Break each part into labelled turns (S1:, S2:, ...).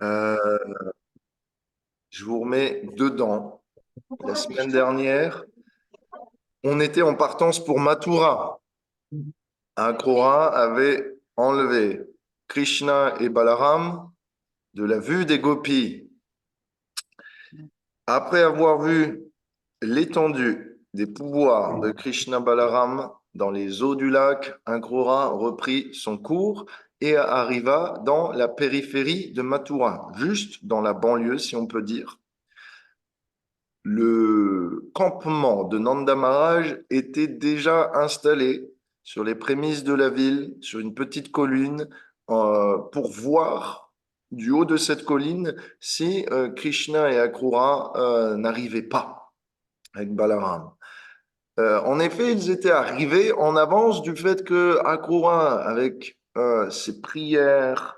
S1: Euh, je vous remets dedans. La semaine dernière, on était en partance pour Mathura. Akrura avait enlevé Krishna et Balaram de la vue des gopis. Après avoir vu l'étendue des pouvoirs de Krishna Balaram dans les eaux du lac, Akrura reprit son cours et arriva dans la périphérie de Mathura, juste dans la banlieue, si on peut dire. Le campement de Nanda Maharaj était déjà installé sur les prémices de la ville, sur une petite colline, pour voir du haut de cette colline si Krishna et Akrura n'arrivaient pas avec Balaram. En effet, ils étaient arrivés en avance du fait que Akrura, avec ses prières,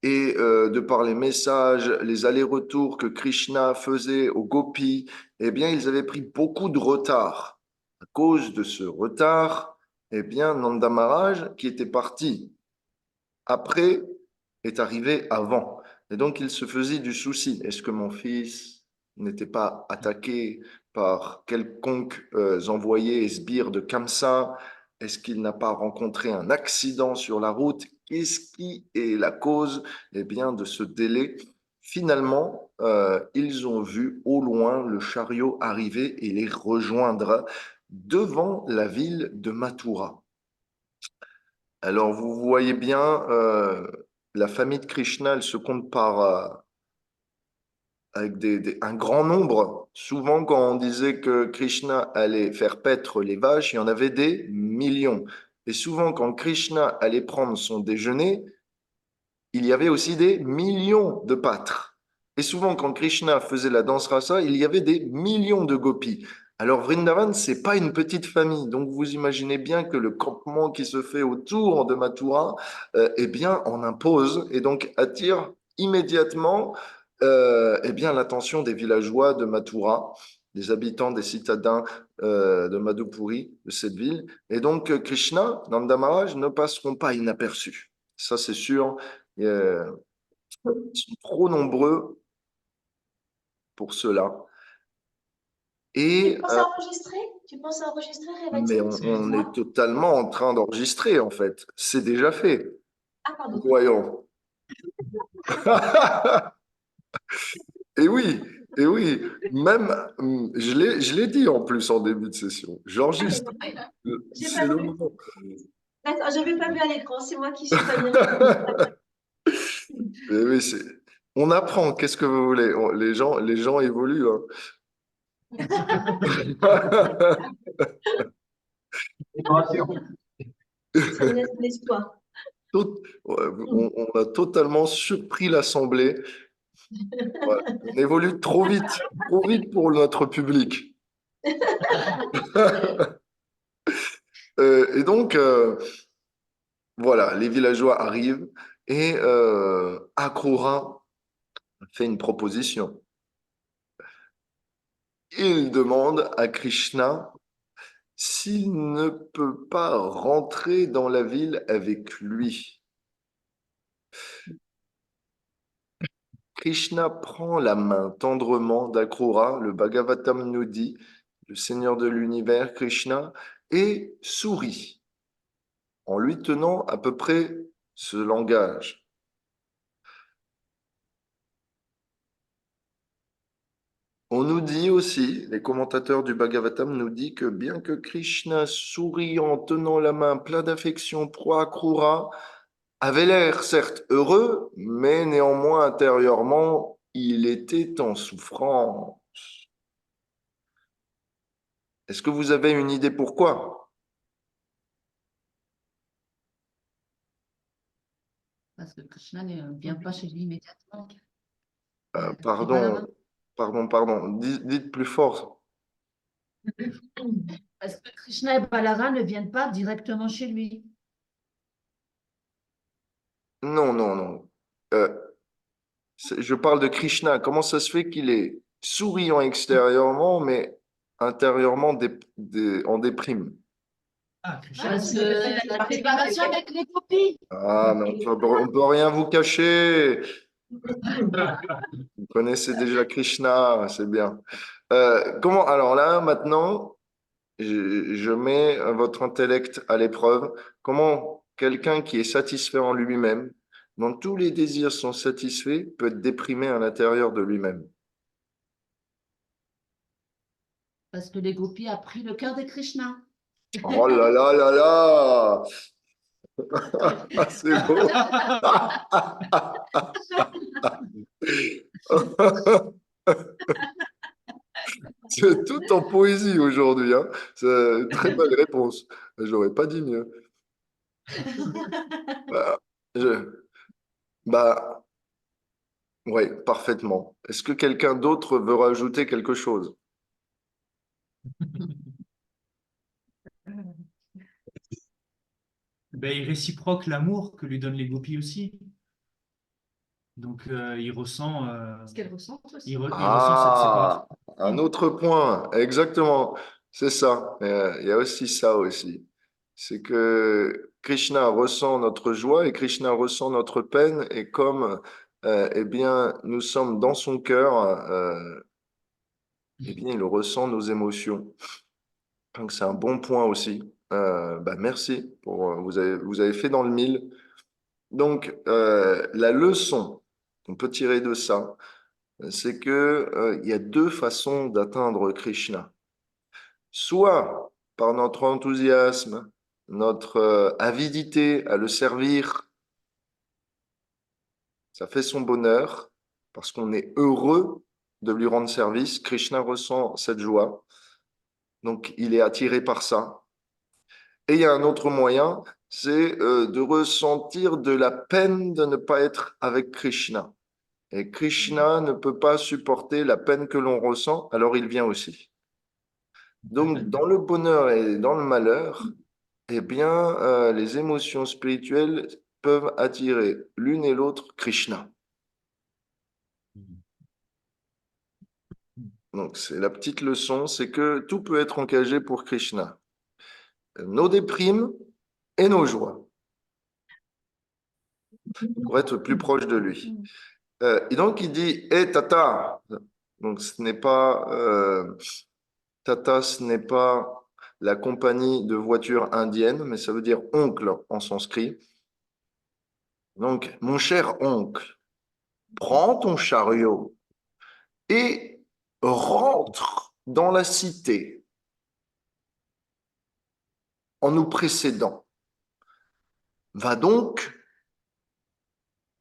S1: et de par les messages, les allers-retours que Krishna faisait aux gopis, eh bien, ils avaient pris beaucoup de retard. À cause de ce retard, eh bien, Nanda Maharaj, qui était parti après, est arrivé avant. Et donc, il se faisait du souci. Est-ce que mon fils n'était pas attaqué par quelconque envoyé sbires de Kamsa? Est-ce qu'il n'a pas rencontré un accident sur la route? Qu'est-ce qui est la cause, eh bien, de ce délai? Finalement, ils ont vu au loin le chariot arriver et les rejoindre devant la ville de Mathura. Alors, vous voyez bien, la famille de Krishna, elle se compte avec un grand nombre. Souvent, quand on disait que Krishna allait faire paître les vaches, il y en avait des millions. Et souvent, quand Krishna allait prendre son déjeuner, il y avait aussi des millions de pâtres. Et souvent, quand Krishna faisait la danse rasa, il y avait des millions de gopis. Alors, Vrindavan, c'est pas une petite famille. Donc, vous imaginez bien que le campement qui se fait autour de Mathura, eh bien, en impose et donc attire immédiatement, eh bien, l'attention des villageois de Mathura, des habitants, des citadins de Madhupuri, de cette ville. Et donc, Krishna, Nanda Maharaj ne passeront pas inaperçus. Ça, c'est sûr. Ils sont trop nombreux pour cela.
S2: Tu
S1: Et,
S2: penses à enregistrer? Tu penses à enregistrer,
S1: mais
S2: Révati?
S1: on est
S2: Excuse-moi.
S1: totalement en train d'enregistrer, en fait. C'est déjà fait.
S2: Ah, pardon.
S1: Voyons. Et oui, et oui. Même, je l'ai dit en plus en début de session.
S2: Ah,
S1: J'enregistre.
S2: d'accord. J'ai
S1: C'est
S2: pas
S1: le
S2: vu.
S1: moment.
S2: D'accord, je n'avais pas vu à l'écran. C'est moi qui suis pas bien vue.
S1: Et oui, on apprend. Qu'est-ce que vous voulez? Les gens évoluent, hein.
S2: Ça me laisse de l'espoir.
S1: Ouais, on a totalement surpris l'Assemblée. Ouais. On évolue trop vite pour notre public. Et donc, voilà, les villageois arrivent et Akrura fait une proposition. Il demande à Krishna s'il ne peut pas rentrer dans la ville avec lui. Krishna prend la main tendrement d'Akrura, le Bhagavatam nous dit, le Seigneur de l'univers, Krishna, et sourit en lui tenant à peu près ce langage. On nous dit aussi, les commentateurs du Bhagavatam nous disent que bien que Krishna, souriant, tenant la main, plein d'affection pour Akrura, avait l'air certes heureux, mais néanmoins intérieurement, il était en souffrance. Est-ce que vous avez une idée pourquoi?
S3: Parce que Krishna ne vient pas chez lui immédiatement. Et
S1: Pardon,
S3: Balaram,
S1: pardon, dites plus fort.
S3: parce que Krishna et Balaram ne viennent pas directement chez lui.
S1: Non, non, non. Euh, je parle de Krishna. Comment ça se fait qu'il est souriant extérieurement, mais intérieurement en déprime?
S3: Parce que la séparation avec les copines.
S1: Ah, mais on peut rien vous cacher. Vous connaissez déjà Krishna, c'est bien. Alors là, maintenant, je mets votre intellect à l'épreuve. Comment quelqu'un qui est satisfait en lui-même, dont tous les désirs sont satisfaits, peut être déprimé à l'intérieur de lui-même?
S3: Parce que les gopis a pris le cœur de Krishna.
S1: Oh là là là là! Ah, c'est beau! C'est tout en poésie aujourd'hui, hein. C'est une très belle réponse. J'aurais pas dit mieux. Bah, je- bah, ouais, parfaitement. Est-ce que quelqu'un d'autre veut rajouter quelque chose?
S4: Ben, il réciproque l'amour que lui donnent les gopis aussi. Donc, il ressent,
S3: Ce qu'elle ressent aussi.
S4: il ressent cette
S1: Ah,
S4: séparation.
S1: un autre point, exactement. C'est ça. Il y a aussi ça aussi. C'est que Krishna ressent notre joie et Krishna ressent notre peine et comme eh bien, nous sommes dans son cœur, eh bien, il ressent nos émotions. Donc, c'est un bon point aussi. Merci pour vous avez fait dans le mille. Donc, la leçon qu'on peut tirer de ça, c'est que il y a deux façons d'atteindre Krishna. Soit par notre enthousiasme, notre avidité à le servir, ça fait son bonheur parce qu'on est heureux de lui rendre service. Krishna ressent cette joie, donc il est attiré par ça. Et il y a un autre moyen, c'est de ressentir de la peine de ne pas être avec Krishna. Et Krishna ne peut pas supporter la peine que l'on ressent, alors il vient aussi. Donc, dans le bonheur et dans le malheur, eh bien, les émotions spirituelles peuvent attirer l'une et l'autre Krishna. Donc, c'est la petite leçon, c'est que tout peut être engagé pour Krishna. Nos déprimes et nos joies, pour être plus proche de lui. Et donc, il dit, hé Tata. Donc, Tata, ce n'est pas la compagnie de voitures indienne, mais ça veut dire oncle en sanskrit. Donc, mon cher oncle, prends ton chariot et rentre dans la cité en nous précédant. Va donc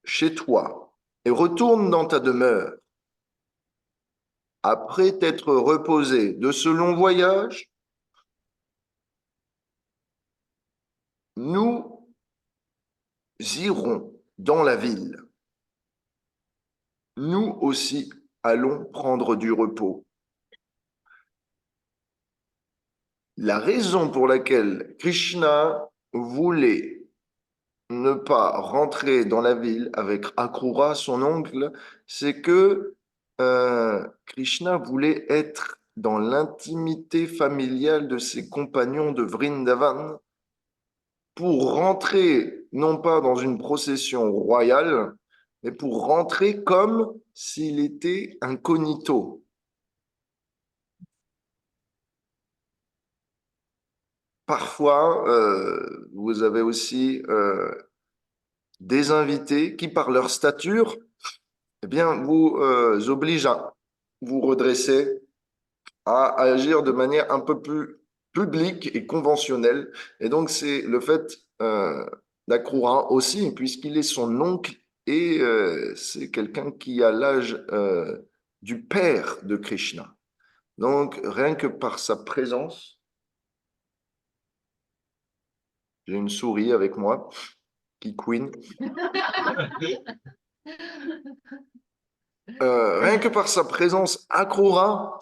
S1: chez toi et retourne dans ta demeure. Après t'être reposé de ce long voyage, nous irons dans la ville. Nous aussi allons prendre du repos. La raison pour laquelle Krishna voulait ne pas rentrer dans la ville avec Akrura, son oncle, c'est que Krishna voulait être dans l'intimité familiale de ses compagnons de Vrindavan pour rentrer non pas dans une procession royale, mais pour rentrer comme s'il était incognito. Parfois, vous avez aussi des invités qui, par leur stature, eh bien, vous obligent à vous redresser, à agir de manière un peu plus publique et conventionnelle. Et donc, c'est le fait d'Akrura aussi, puisqu'il est son oncle et c'est quelqu'un qui a l'âge du père de Krishna. Donc, rien que par sa présence, j'ai une souris avec moi qui couine. Rien que par sa présence, Akrura,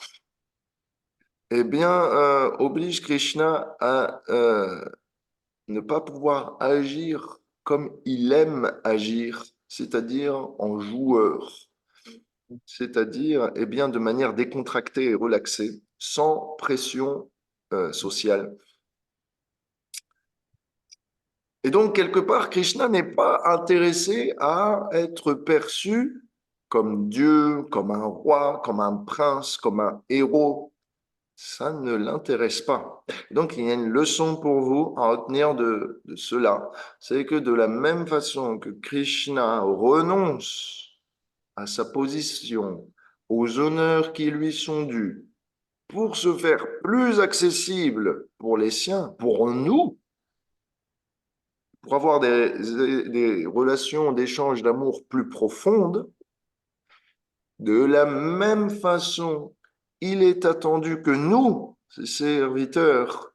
S1: eh bien, oblige Krishna à ne pas pouvoir agir comme il aime agir, c'est-à-dire en joueur, c'est-à-dire eh bien, de manière décontractée et relaxée, sans pression sociale. Et donc, quelque part, Krishna n'est pas intéressé à être perçu comme Dieu, comme un roi, comme un prince, comme un héros. Ça ne l'intéresse pas. Donc, il y a une leçon pour vous à retenir de cela. C'est que de la même façon que Krishna renonce à sa position, aux honneurs qui lui sont dus, pour se faire plus accessible pour les siens, pour nous, pour avoir des relations d'échange d'amour plus profondes, de la même façon, il est attendu que nous, ses serviteurs,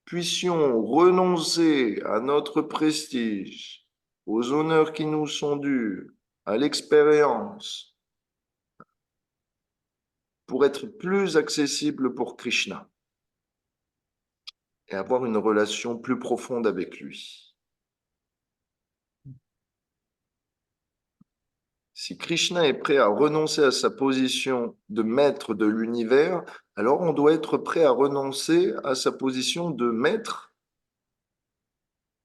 S1: puissions renoncer à notre prestige, aux honneurs qui nous sont dus, à l'expérience, pour être plus accessible pour Krishna et avoir une relation plus profonde avec lui. Si Krishna est prêt à renoncer à sa position de maître de l'univers, alors on doit être prêt à renoncer à sa position de maître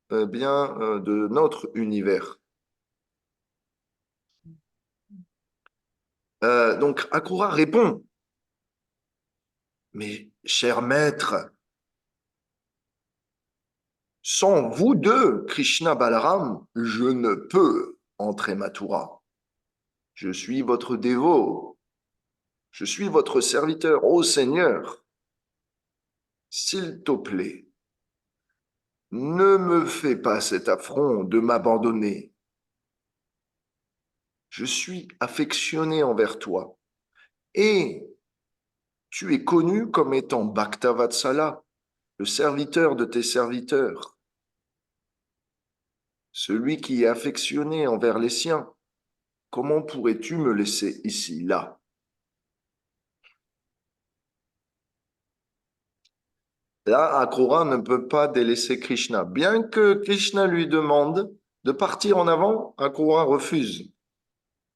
S1: de notre univers. Donc Akrura répond, mais cher maître, sans vous deux, Krishna Balaram, je ne peux entrer Mathura. Je suis votre dévot, je suis votre serviteur, ô Seigneur. S'il te plaît, ne me fais pas cet affront de m'abandonner. Je suis affectionné envers toi et tu es connu comme étant Bhaktavatsala, le serviteur de tes serviteurs, celui qui est affectionné envers les siens. Comment pourrais-tu me laisser ici, là? Là, Akrura ne peut pas délaisser Krishna. Bien que Krishna lui demande de partir en avant, Akrura refuse.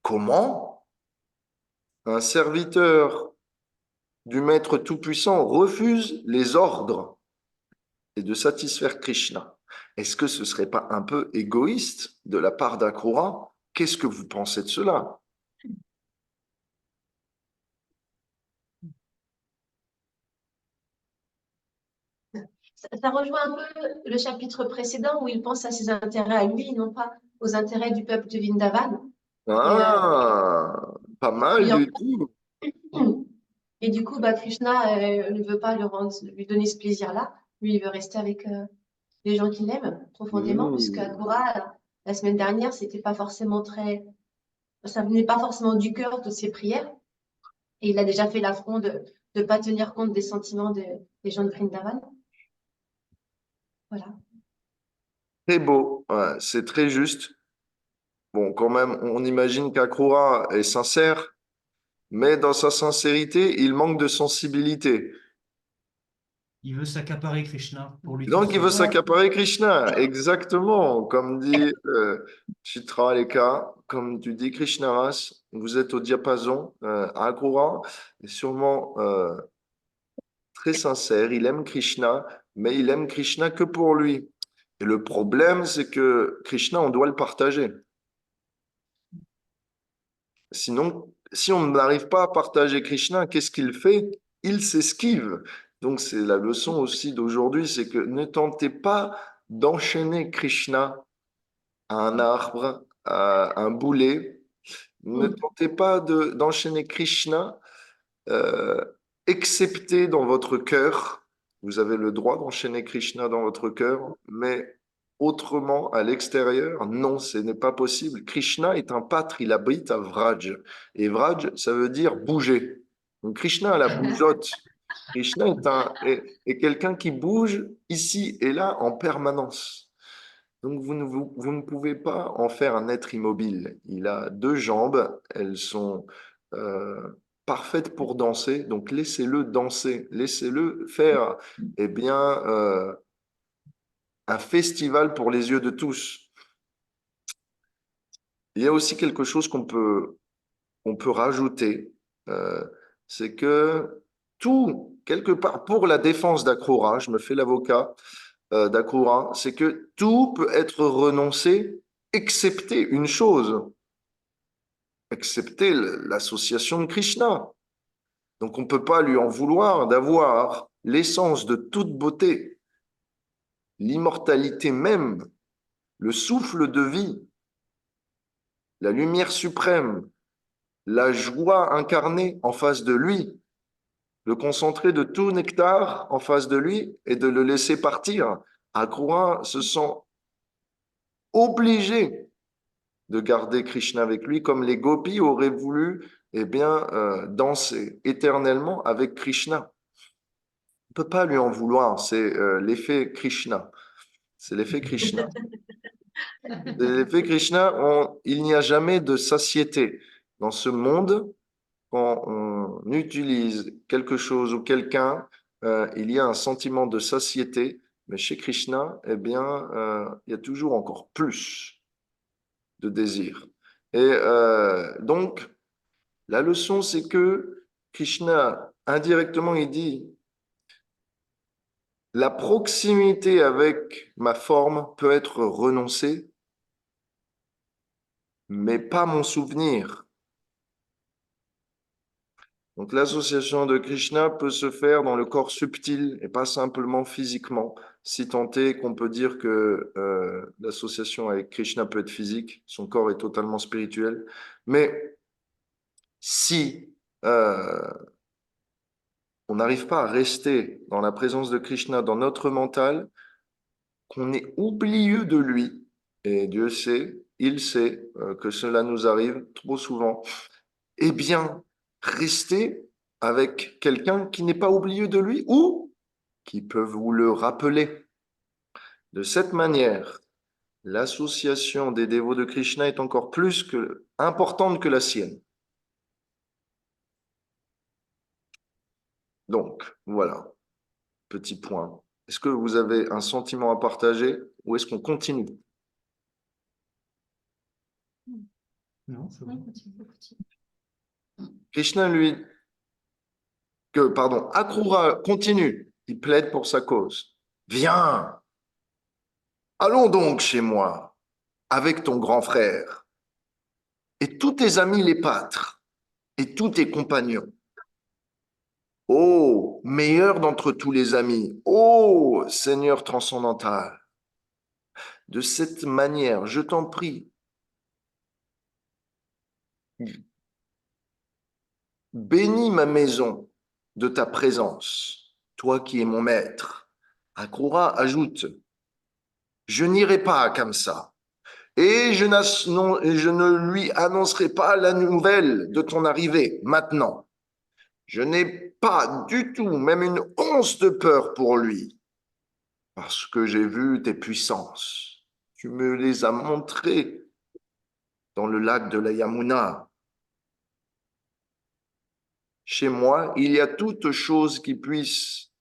S1: Comment? Un serviteur du Maître Tout-Puissant refuse les ordres et de satisfaire Krishna. Est-ce que ce ne serait pas un peu égoïste de la part d'Akrura? Qu'est-ce que vous pensez de cela?
S2: Ça rejoint un peu le chapitre précédent où il pense à ses intérêts à lui, non pas aux intérêts du peuple de Vrindavan.
S1: Ah, pas mal
S2: Oui,
S1: du tout.
S2: et du coup, bah, Krishna ne veut pas lui donner ce plaisir-là. Lui, il veut rester avec les gens qu'il aime profondément, puisque
S1: Mmh.
S2: Akura, la semaine dernière, c'était pas forcément ça venait pas forcément du cœur de ses prières. Et il a déjà fait l'affront de ne pas tenir compte des sentiments des gens de Vrindavan. Voilà.
S1: Très beau, ouais, c'est très juste. Bon, quand même, on imagine qu'Akrura est sincère, mais dans sa sincérité, il manque de sensibilité.
S4: Il veut s'accaparer Krishna pour lui
S1: Donc, il veut
S4: transmettre.
S1: s'accaparer Krishna, exactement, comme dit Chitraleka, comme tu dis, Krishnaras, vous êtes au diapason, Akrura est sûrement très sincère, il aime Krishna, mais il aime Krishna que pour lui. Et le problème, c'est que Krishna, on doit le partager. Sinon, si on n'arrive pas à partager Krishna, qu'est-ce qu'il fait? Il s'esquive. Donc, c'est la leçon aussi d'aujourd'hui, c'est que ne tentez pas d'enchaîner Krishna à un arbre, à un boulet. Ne tentez pas d'enchaîner Krishna, euh, excepté dans votre cœur. Vous avez le droit d'enchaîner Krishna dans votre cœur, mais autrement, à l'extérieur, non, ce n'est pas possible. Krishna est un pâtre, il habite à Vraj. Et Vraj, ça veut dire bouger. Donc Krishna a la bougeotte. Krishna est quelqu'un qui bouge ici et là en permanence. Donc vous ne pouvez pas en faire un être immobile. Il a deux jambes, elles sont euh, parfaites pour danser, donc laissez-le danser, laissez-le faire un festival pour les yeux de tous. Il y a aussi quelque chose on peut rajouter, euh, c'est que tout, quelque part, pour la défense d'Akrura, je me fais l'avocat, d'Akrura, c'est que tout peut être renoncé, excepté une chose, excepté l'association de Krishna. Donc on ne peut pas lui en vouloir d'avoir l'essence de toute beauté, l'immortalité même, le souffle de vie, la lumière suprême, la joie incarnée en face de lui, le concentrer de tout nectar en face de lui et de le laisser partir. Akrura se sent obligé de garder Krishna avec lui, comme les gopis auraient voulu danser éternellement avec Krishna. On ne peut pas lui en vouloir, c'est l'effet Krishna. C'est l'effet Krishna. L'effet Krishna, il n'y a jamais de satiété. Dans ce monde, quand on utilise quelque chose ou quelqu'un, il y a un sentiment de satiété, mais chez Krishna, il y a toujours encore plus de désir. Et donc, la leçon, c'est que Krishna, indirectement, il dit, la proximité avec ma forme peut être renoncée, mais pas mon souvenir. Donc l'association de Krishna peut se faire dans le corps subtil et pas simplement physiquement, si tant est qu'on peut dire que l'association avec Krishna peut être physique, son corps est totalement spirituel. Mais si on n'arrive pas à rester dans la présence de Krishna, dans notre mental, qu'on est oublieux de lui, et Dieu sait, il sait que cela nous arrive trop souvent, eh bien, restez avec quelqu'un qui n'est pas oublieux de lui ou qui peut vous le rappeler. De cette manière, l'association des dévots de Krishna est encore plus importante que la sienne. Donc, voilà, petit point. Est-ce que vous avez un sentiment à partager ou est-ce qu'on continue?
S4: Non, c'est bon.
S1: Krishna Akrura continue, il plaide pour sa cause. Viens, allons donc chez moi avec ton grand frère et tous tes amis les pâtres et tous tes compagnons. Ô meilleur d'entre tous les amis, ô Seigneur transcendantal, de cette manière, je t'en prie, bénis ma maison de ta présence, toi qui es mon maître. Akrura ajoute, je n'irai pas à Kamsa et je ne lui annoncerai pas la nouvelle de ton arrivée maintenant. Je n'ai pas du tout, même une once de peur pour lui, parce que j'ai vu tes puissances. Tu me les as montrées dans le lac de la Yamuna. Chez moi, il y a toutes choses qui puissent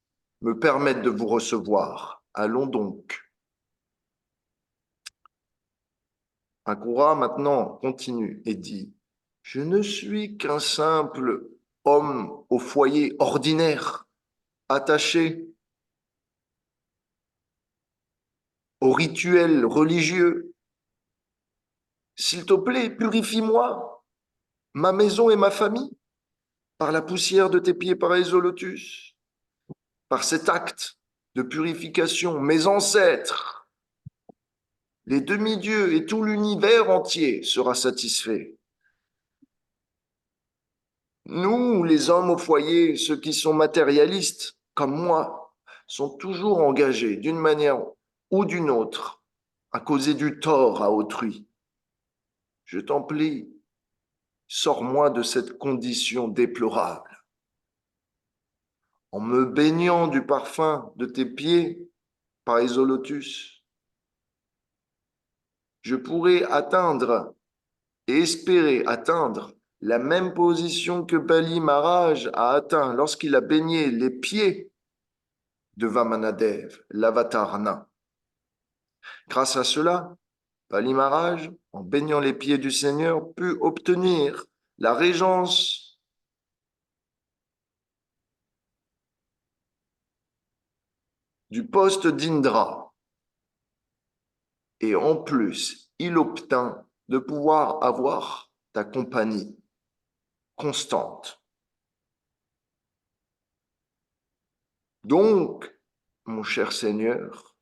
S1: me permettre de vous recevoir. Allons donc. Akrura maintenant continue et dit, je ne suis qu'un simple homme au foyer ordinaire, attaché aux rituels religieux. S'il te plaît, purifie-moi, ma maison et ma famille, par la poussière de tes pieds pareils au lotus, par cet acte de purification, mes ancêtres, les demi-dieux et tout l'univers entier sera satisfait. Nous, les hommes au foyer, ceux qui sont matérialistes, comme moi, sont toujours engagés d'une manière ou d'une autre à causer du tort à autrui. Je t'en prie, sors-moi de cette condition déplorable. En me baignant du parfum de tes pieds, par Isolotus, je pourrais atteindre et espérer atteindre la même position que Bali Maharaj a atteint lorsqu'il a baigné les pieds de Vamanadev, l'avatar nain. Grâce à cela, Bali Maharaj, en baignant les pieds du Seigneur, put obtenir la régence du poste d'Indra. Et en plus, il obtint de pouvoir avoir ta compagnie constante. Donc, mon cher Seigneur,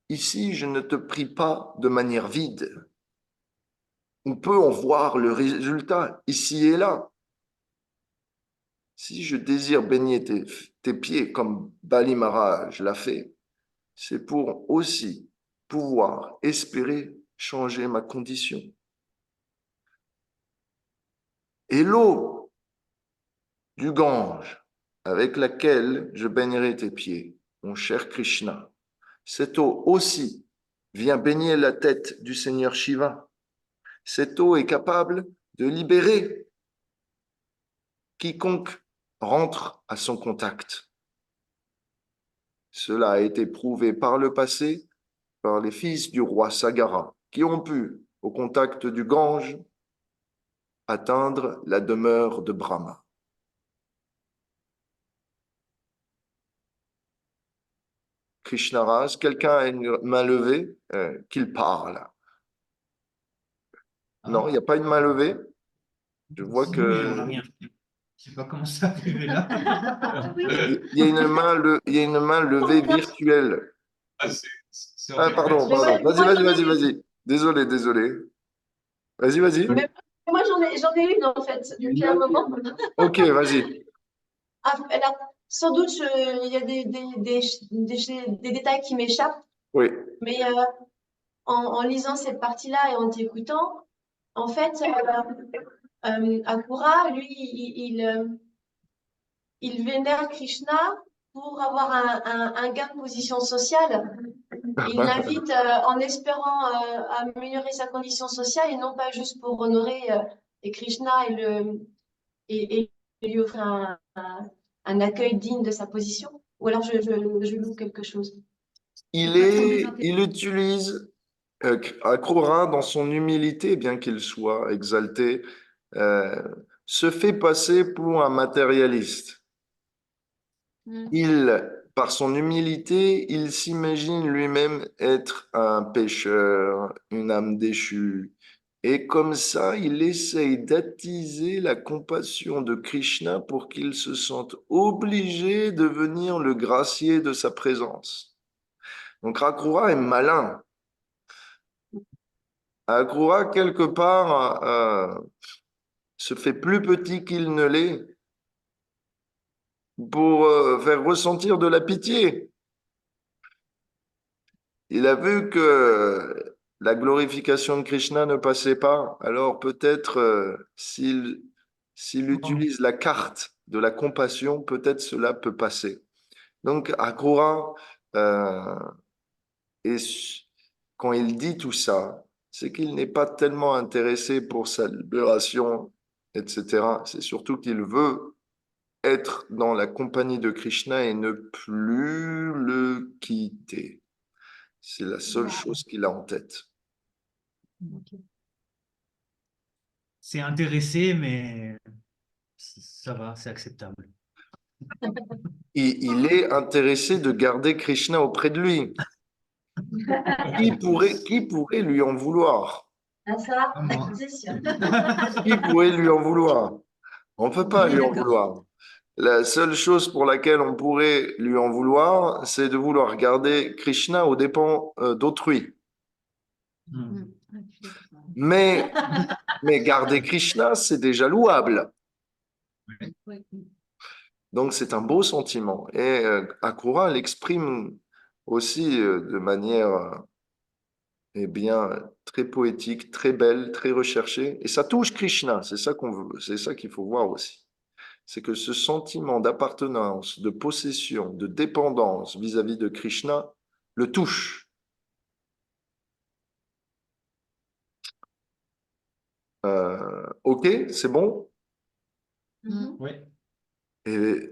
S1: ici, je ne te prie pas de manière vide. On peut en voir le résultat ici et là. Si je désire baigner tes pieds comme Bali Maharaj l'a fait, c'est pour aussi pouvoir espérer changer ma condition. Et l'eau du Gange avec laquelle je baignerai tes pieds, mon cher Krishna, cette eau aussi vient baigner la tête du Seigneur Shiva. Cette eau est capable de libérer quiconque rentre à son contact. Cela a été prouvé par le passé par les fils du roi Sagara, qui ont pu, au contact du Gange, atteindre la demeure de Brahma. Krishna Ras, quelqu'un a une main levée, qu'il parle. Non, il n'y a pas une main levée. Je vois
S4: Si, mais on
S1: que
S4: n'a rien fait. Je sais pas comment ça arrivé là.
S1: il y a il y a une main levée virtuelle.
S4: C'est
S1: Ah, pardon,
S2: Mais moi,
S1: pardon. Vas-y,
S2: moi,
S1: vas-y,
S2: j'en ai
S1: vas-y,
S2: une.
S1: vas-y. Désolé, désolé. Vas-y, vas-y.
S2: Mais moi, j'en ai une, en fait, depuis un moment.
S1: Ok, vas-y.
S2: Ah, alors, sans doute, il y a des détails qui m'échappent,
S1: Oui.
S2: mais en lisant cette partie-là et en t'écoutant, en fait, Akura, lui, il vénère Krishna pour avoir un gain de position sociale. Il l'invite en espérant améliorer sa condition sociale et non pas juste pour honorer et Krishna et lui offrir un accueil digne de sa position. Ou alors je loue quelque chose.
S1: Il utilise Akrura dans son humilité, bien qu'il soit exalté, euh, se fait passer pour un matérialiste. Par son humilité, il s'imagine lui-même être un pécheur, une âme déchue. Et comme ça, il essaye d'attiser la compassion de Krishna pour qu'il se sente obligé de devenir le gracier de sa présence. Donc Akrura est malin. Akrura, quelque part, se fait plus petit qu'il ne l'est pour faire ressentir de la pitié. Il a vu que la glorification de Krishna ne passait pas, alors peut-être s'il utilise la carte de la compassion, peut-être cela peut passer. Donc Akrura, euh, quand il dit tout ça, c'est qu'il n'est pas tellement intéressé pour sa libération, etc. C'est surtout qu'il veut être dans la compagnie de Krishna et ne plus le quitter. C'est la seule chose qu'il a en tête.
S4: C'est intéressé, mais ça va, c'est acceptable.
S1: Il est intéressé de garder Krishna auprès de lui. Qui pourrait lui en vouloir?
S2: Ah, ça,
S4: Pas moi.
S2: c'est sûr.
S1: Qui pourrait lui en vouloir? On ne peut pas
S3: On est
S1: lui en
S3: d'accord.
S1: vouloir. La seule chose pour laquelle on pourrait lui en vouloir, c'est de vouloir garder Krishna aux dépens d'autrui.
S4: Hmm.
S3: Ah, je suis d'accord.
S1: Mais garder Krishna, c'est déjà louable.
S3: Ouais.
S1: Donc c'est un beau sentiment. Et Akrura l'exprime aussi de manière eh bien, très poétique, très belle, très recherchée. Et ça touche Krishna, c'est ça qu'on veut, c'est ça qu'il faut voir aussi. C'est que ce sentiment d'appartenance, de possession, de dépendance vis-à-vis de Krishna le touche. Ok, c'est bon?
S2: Mhm.
S4: Ouais.
S1: Et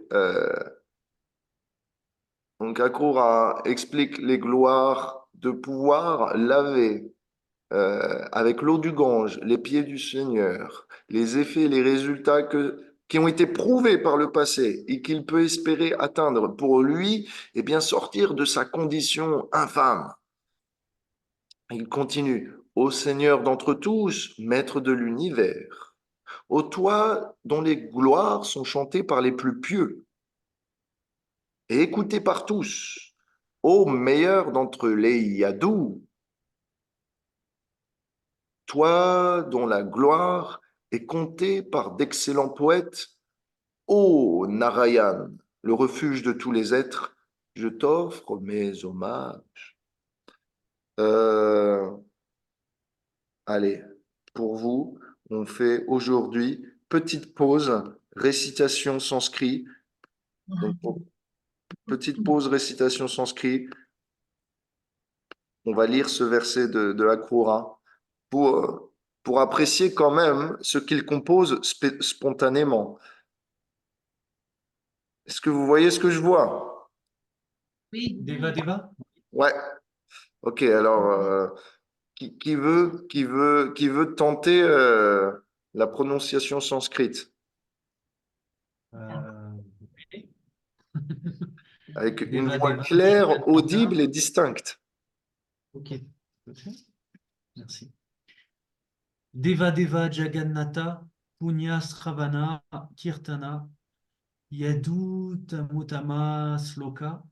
S1: donc Akrura explique les gloires de pouvoir laver avec l'eau du Gange, les pieds du Seigneur, les effets, les résultats qui ont été prouvés par le passé et qu'il peut espérer atteindre pour lui, et bien sortir de sa condition infâme. Il continue. Ô Seigneur d'entre tous, Maître de l'univers, ô toi dont les gloires sont chantées par les plus pieux et écoutées par tous, ô meilleur d'entre les Yadous, toi dont la gloire est comptée par d'excellents poètes, ô Narayan, le refuge de tous les êtres, je t'offre mes hommages. Euh, Allez, pour vous, on fait aujourd'hui petite pause, récitation sanskrit. Donc, petite pause, récitation sanskrit. On va lire ce verset de la Qur'an pour apprécier quand même ce qu'il compose spontanément. Est-ce que vous voyez ce que je vois?
S3: Oui.
S4: Deva Deva?
S1: Ouais. Ok, alors, qui veut tenter la prononciation sanskrite
S4: Oui.
S1: avec une
S4: Deva
S1: voix
S4: Deva
S1: claire, audible
S4: Jagannatha.
S1: et distincte?
S4: Ok, merci. Deva Deva Jagannatha, Punya Sravana, Kirtana, Yadu Tamutama Sloka,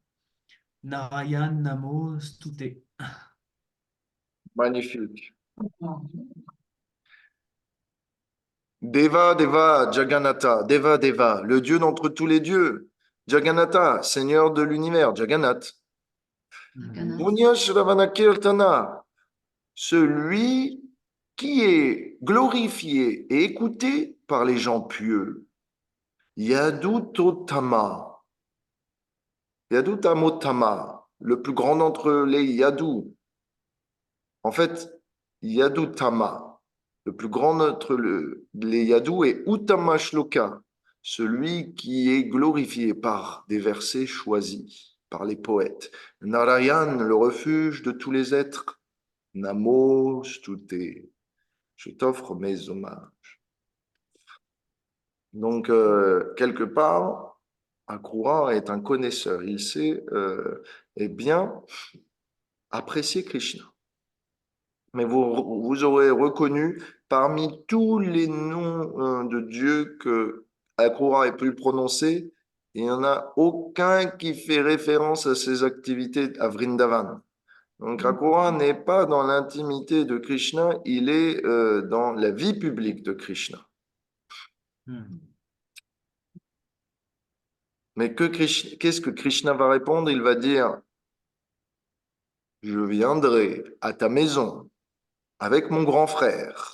S4: Narayan Namo Stute.
S1: Magnifique. Deva, Deva, Jagannatha, Deva, Deva, le Dieu d'entre tous les dieux. Jagannatha, Seigneur de l'univers, Jagannath.
S3: Jagannath.
S1: Punya Shravana Kirtana, celui qui est glorifié et écouté par les gens pieux. Yadutotama, Yadutamotama, le plus grand d'entre les Yadus. En fait, Yadutama, le plus grand d'entre les Yadus est Uttama Shloka, celui qui est glorifié par des versets choisis par les poètes. Narayan, le refuge de tous les êtres. Namo Stute, je t'offre mes hommages. Donc, quelque part, Akrura est un connaisseur. Il sait eh bien apprécier Krishna. Mais vous aurez reconnu parmi tous les noms de Dieu que Akrura ait pu prononcer, il n'y en a aucun qui fait référence à ses activités à Vrindavan. Donc Akrura n'est pas dans l'intimité de Krishna, il est dans la vie publique de Krishna. Mais qu'est-ce que Krishna va répondre? Il va dire, je viendrai à ta maison avec mon grand frère,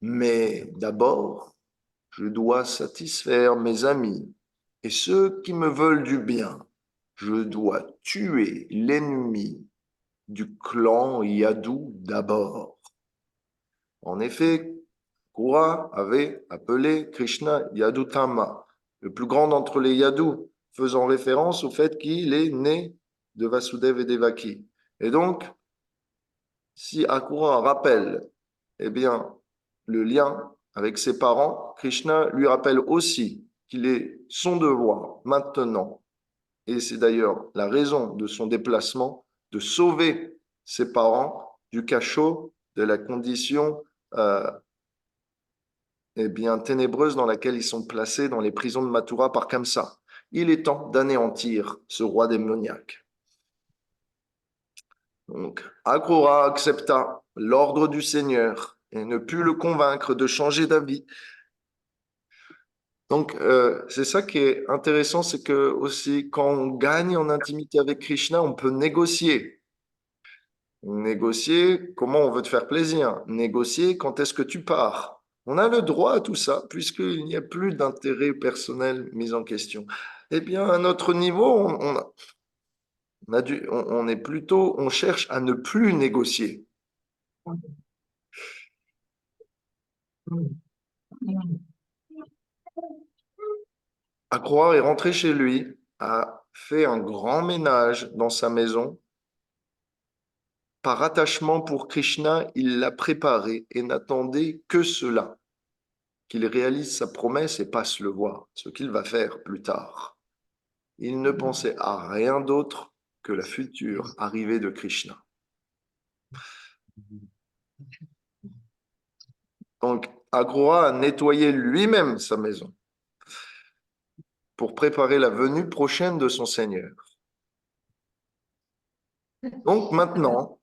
S1: mais d'abord, je dois satisfaire mes amis et ceux qui me veulent du bien. Je dois tuer l'ennemi du clan Yadu d'abord. En effet, Kura avait appelé Krishna Yadutama, le plus grand d'entre les Yadus, faisant référence au fait qu'il est né de Vasudeva et Devaki. Et donc, si Akura rappelle, eh bien, le lien avec ses parents, Krishna lui rappelle aussi qu'il est son devoir maintenant, et c'est d'ailleurs la raison de son déplacement, de sauver ses parents du cachot de la condition eh bien, ténébreuse dans laquelle ils sont placés dans les prisons de Mathura par Kamsa. Il est temps d'anéantir ce roi démoniaque. Donc, Akrura accepta l'ordre du Seigneur et ne put le convaincre de changer d'avis. Donc, c'est ça qui est intéressant, c'est que aussi, quand on gagne en intimité avec Krishna, on peut négocier. Négocier comment on veut te faire plaisir. Négocier quand est-ce que tu pars. On a le droit à tout ça, puisqu'il n'y a plus d'intérêt personnel mis en question. Eh bien, à notre niveau, on est plutôt, on cherche à ne plus négocier. Akroar est rentré chez lui, a fait un grand ménage dans sa maison. Par attachement pour Krishna, il l'a préparé et n'attendait que cela, qu'il réalise sa promesse et passe le voir, ce qu'il va faire plus tard. Il ne pensait à rien d'autre que la future arrivée de Krishna. Donc, Aghora a nettoyé lui-même sa maison pour préparer la venue prochaine de son Seigneur. Donc maintenant,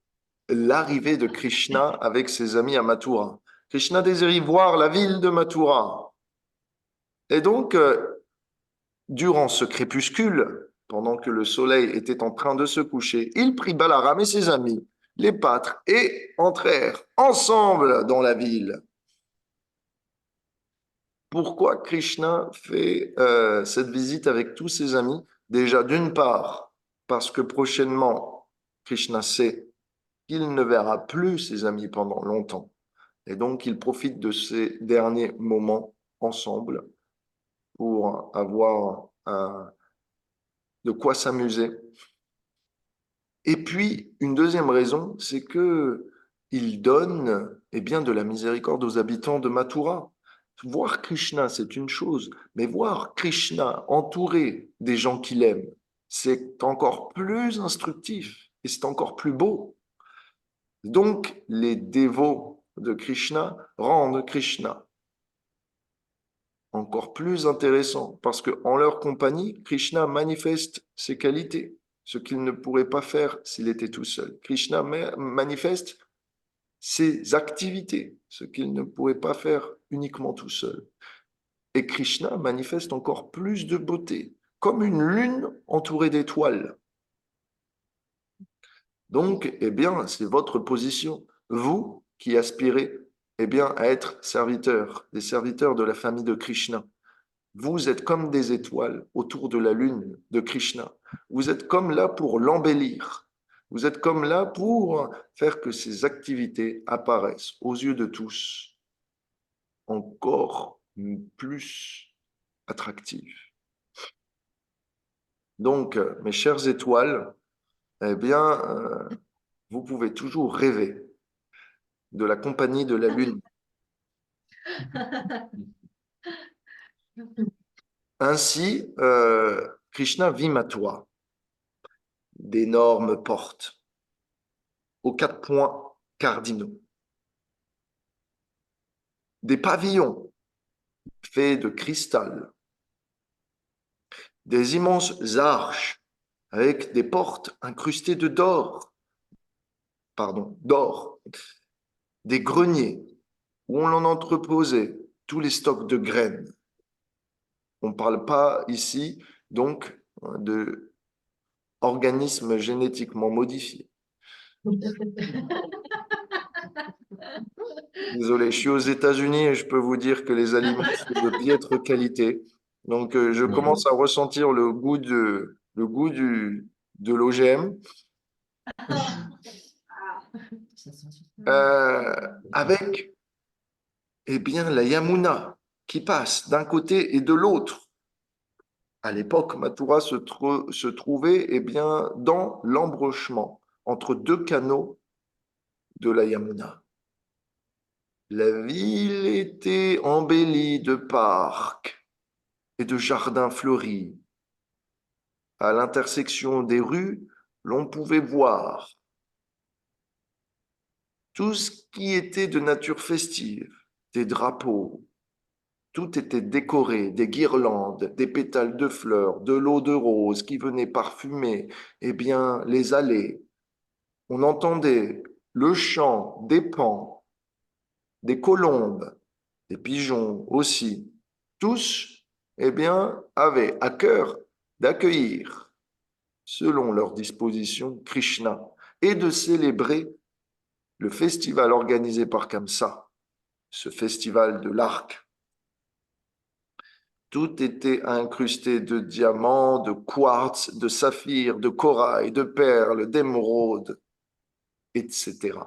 S1: l'arrivée de Krishna avec ses amis à Mathura. Krishna désirait voir la ville de Mathura. Et donc, durant ce crépuscule, pendant que le soleil était en train de se coucher, il prit Balaram et ses amis, les pâtres, et entrèrent ensemble dans la ville. Pourquoi Krishna fait cette visite avec tous ses amis? Déjà, d'une part, parce que prochainement, Krishna sait qu'il ne verra plus ses amis pendant longtemps. Et donc, il profite de ces derniers moments ensemble pour avoir de quoi s'amuser. Et puis, une deuxième raison, c'est que il donne bien, de la miséricorde aux habitants de Mathura. Voir Krishna, c'est une chose, mais voir Krishna entouré des gens qu'il aime, c'est encore plus instructif et c'est encore plus beau. Donc, les dévots de Krishna rendent Krishna encore plus intéressant parce qu'en leur compagnie, Krishna manifeste ses qualités, ce qu'il ne pourrait pas faire s'il était tout seul. Krishna manifeste ses activités, ce qu'il ne pourrait pas faire uniquement tout seul. Et Krishna manifeste encore plus de beauté, comme une lune entourée d'étoiles. Donc, c'est votre position, vous qui aspirez à être serviteurs, des serviteurs de la famille de Krishna. Vous êtes comme des étoiles autour de la lune de Krishna. Vous êtes comme là pour l'embellir. Vous êtes comme là pour faire que ces activités apparaissent aux yeux de tous encore plus attractives. Donc, mes chères étoiles, vous pouvez toujours rêver de la compagnie de la lune. Ainsi, Krishna vit Mathura, d'énormes portes aux 4 points cardinaux, des pavillons faits de cristal, des immenses arches avec des portes incrustées d'or, des greniers où on en entreposait tous les stocks de graines. On ne parle pas ici donc de organismes génétiquement modifiés. Désolé, je suis aux États-Unis et je peux vous dire que les aliments sont de piètre qualité. Donc, je commence à ressentir le goût de l'OGM. Avec la Yamuna qui passe d'un côté et de l'autre. À l'époque, Mathura se trouvait dans l'embranchement entre 2 canaux de la Yamuna. La ville était embellie de parcs et de jardins fleuris. À l'intersection des rues, l'on pouvait voir tout ce qui était de nature festive, des drapeaux. Tout était décoré, des guirlandes, des pétales de fleurs, de l'eau de rose qui venait parfumer les allées. On entendait le chant des paons, des colombes, des pigeons aussi. Tous, avaient à cœur d'accueillir, selon leur disposition, Krishna et de célébrer le festival organisé par Kamsa, ce festival de l'arc. Tout était incrusté de diamants, de quartz, de saphirs, de corail, de perles, d'émeraudes, etc.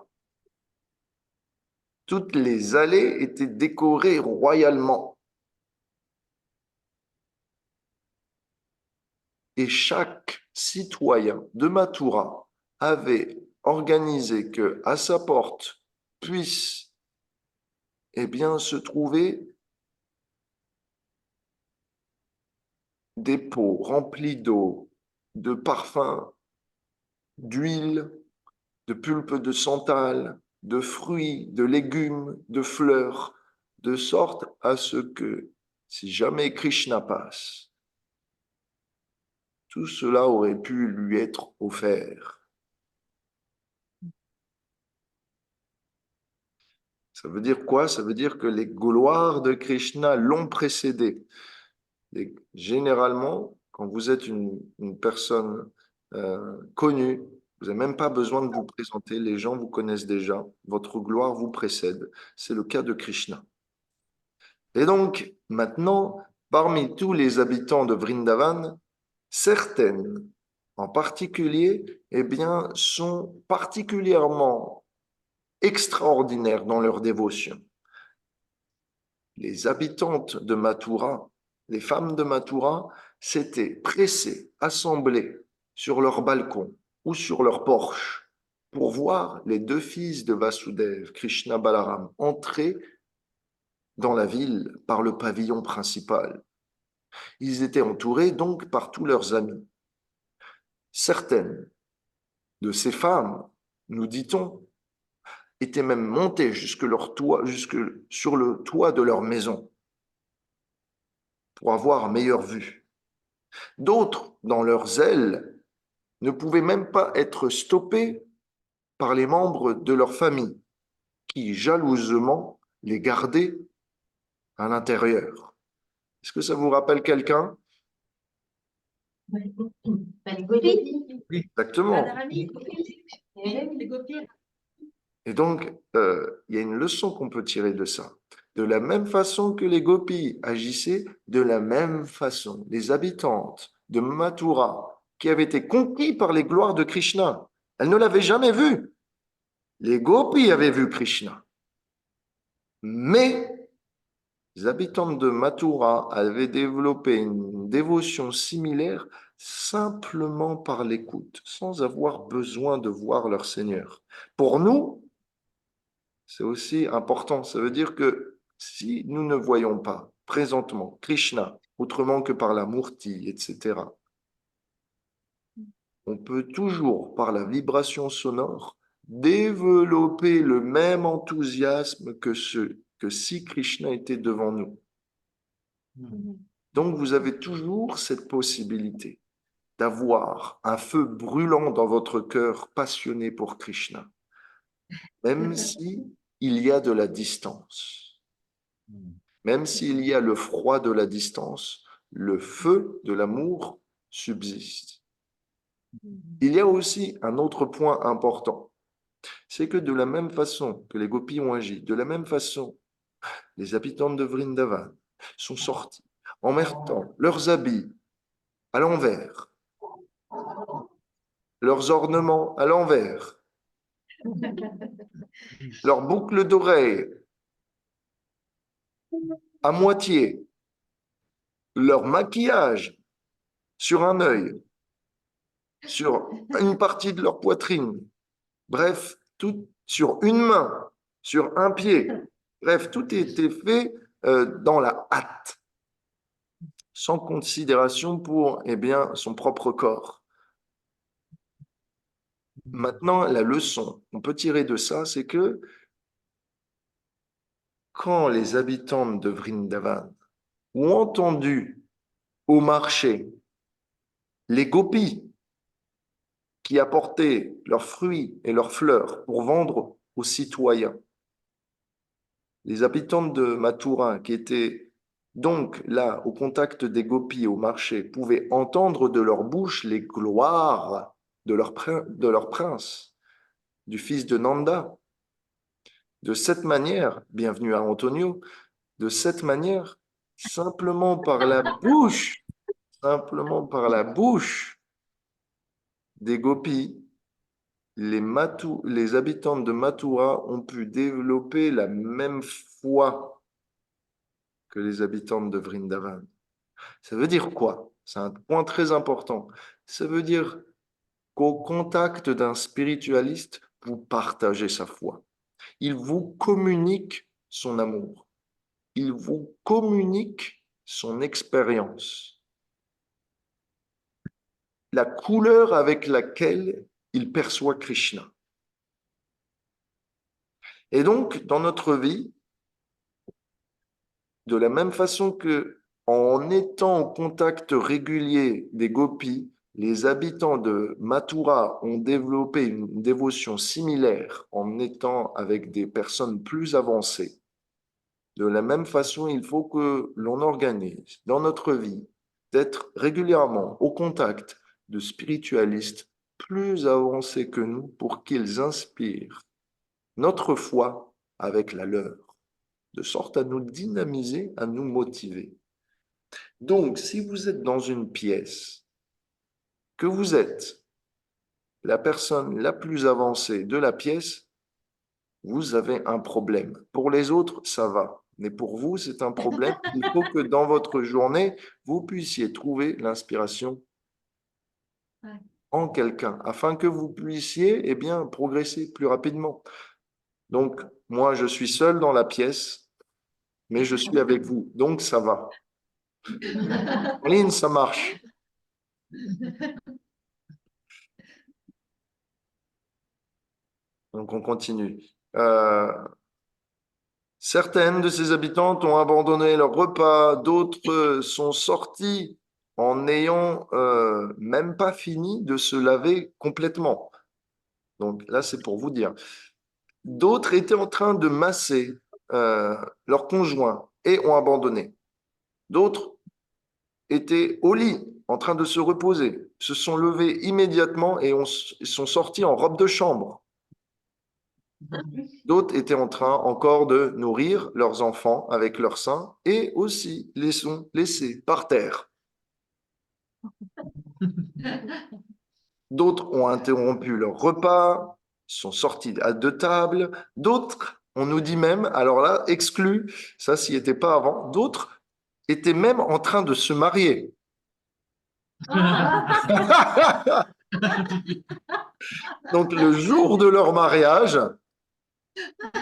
S1: Toutes les allées étaient décorées royalement. Et chaque citoyen de Mathura avait organisé que à sa porte puisse se trouver des pots remplis d'eau, de parfums, d'huile, de pulpe de santal, de fruits, de légumes, de fleurs, de sorte à ce que, si jamais Krishna passe, tout cela aurait pu lui être offert. Ça veut dire quoi? Ça veut dire que les gloires de Krishna l'ont précédé. Et généralement, quand vous êtes une personne connue, vous n'avez même pas besoin de vous présenter, les gens vous connaissent déjà, votre gloire vous précède. C'est le cas de Krishna. Et donc, maintenant, parmi tous les habitants de Vrindavan, certaines en particulier, eh bien, sont particulièrement extraordinaires dans leur dévotion. Les habitantes de Mathura, les femmes de Mathura, s'étaient pressées, assemblées sur leur balcon ou sur leur porche pour voir les deux fils de Vasudeva, Krishna Balaram, entrer dans la ville par le pavillon principal. Ils étaient entourés donc par tous leurs amis. Certaines de ces femmes, nous dit-on, étaient même montées jusque sur le toit de leur maison pour avoir meilleure vue. D'autres, dans leur zèle, ne pouvaient même pas être stoppés par les membres de leur famille qui, jalousement, les gardaient à l'intérieur. Est-ce que ça vous rappelle quelqu'un?
S2: Les gopis.
S1: Exactement.
S2: Les gopis.
S1: Et donc, il y a une leçon qu'on peut tirer de ça. De la même façon que les gopis agissaient, de la même façon, les habitantes de Mathura, qui avaient été conquis par les gloires de Krishna, elles ne l'avaient jamais vu. Les gopis avaient vu Krishna. Mais les habitantes de Mathura avaient développé une dévotion similaire simplement par l'écoute, sans avoir besoin de voir leur Seigneur. Pour nous, c'est aussi important. Ça veut dire que si nous ne voyons pas présentement Krishna, autrement que par la Murti, etc., on peut toujours, par la vibration sonore, développer le même enthousiasme que si Krishna était devant nous. Donc, vous avez toujours cette possibilité d'avoir un feu brûlant dans votre cœur passionné pour Krishna, même si il y a de la distance. Même s'il y a le froid de la distance, le feu de l'amour subsiste. Il y a aussi un autre point important, c'est que de la même façon que les gopis ont agi, de la même façon, les habitants de Vrindavan sont sortis en mettant leurs habits à l'envers, leurs ornements à l'envers, leurs boucles d'oreilles à moitié, leur maquillage sur un œil, sur une partie de leur poitrine, bref, tout sur une main, sur un pied. Bref, tout était fait dans la hâte, sans considération pour son propre corps. Maintenant, la leçon qu'on peut tirer de ça, c'est que quand les habitants de Vrindavan ont entendu au marché les gopis qui apportaient leurs fruits et leurs fleurs pour vendre aux citoyens, les habitants de Mathura qui étaient donc là au contact des gopis au marché pouvaient entendre de leur bouche les gloires de leur prince, du fils de Nanda. De cette manière, bienvenue à Antonio, de cette manière, simplement par la bouche des gopis, les habitants de Mathura ont pu développer la même foi que les habitants de Vrindavan. Ça veut dire quoi? C'est un point très important. Ça veut dire qu'au contact d'un spiritualiste, vous partagez sa foi. Il vous communique son amour. Il vous communique son expérience. La couleur avec laquelle il perçoit Krishna. Et donc, dans notre vie, de la même façon que en étant au contact régulier des gopis, les habitants de Mathura ont développé une dévotion similaire en étant avec des personnes plus avancées. De la même façon, il faut que l'on organise dans notre vie d'être régulièrement au contact de spiritualistes plus avancés que nous pour qu'ils inspirent notre foi avec la leur, de sorte à nous dynamiser, à nous motiver. Donc, si vous êtes dans une pièce, que vous êtes la personne la plus avancée de la pièce, vous avez un problème. Pour les autres, ça va. Mais pour vous, c'est un problème. Il faut que dans votre journée, vous puissiez trouver l'inspiration en quelqu'un, afin que vous puissiez eh bien, progresser plus rapidement. Donc, moi, je suis seul dans la pièce, mais je suis avec vous. Donc, ça va. En ligne, ça marche. Donc, on continue. Certaines de ces habitantes ont abandonné leur repas, d'autres sont sorties en n'ayant même pas fini de se laver complètement. Donc là, c'est pour vous dire. D'autres étaient en train de masser leur conjoint et ont abandonné. D'autres étaient au lit, en train de se reposer, se sont levés immédiatement et sont sortis en robe de chambre. D'autres étaient en train encore de nourrir leurs enfants avec leur sein et aussi les sont laissés par terre. D'autres ont interrompu leur repas, sont sortis à deux tables. D'autres, on nous dit même, alors là, exclu, ça s'y était pas avant, d'autres étaient même en train de se marier. Donc le jour de leur mariage,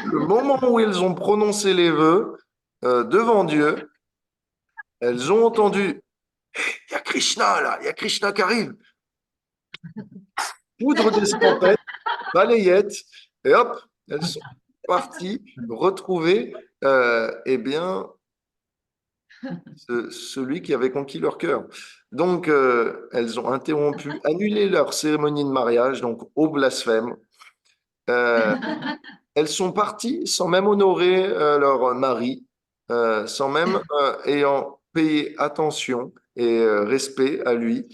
S1: le moment où ils ont prononcé les vœux devant Dieu, elles ont entendu, il y a Krishna là, il y a Krishna qui arrive. Poudre d'escampette, balayette, et hop, elles sont parties retrouver eh bien, celui qui avait conquis leur cœur. Donc, elles ont interrompu, annulé leur cérémonie de mariage, donc au blasphème. Elles sont parties sans même honorer leur mari, sans même ayant payé attention et respect à lui.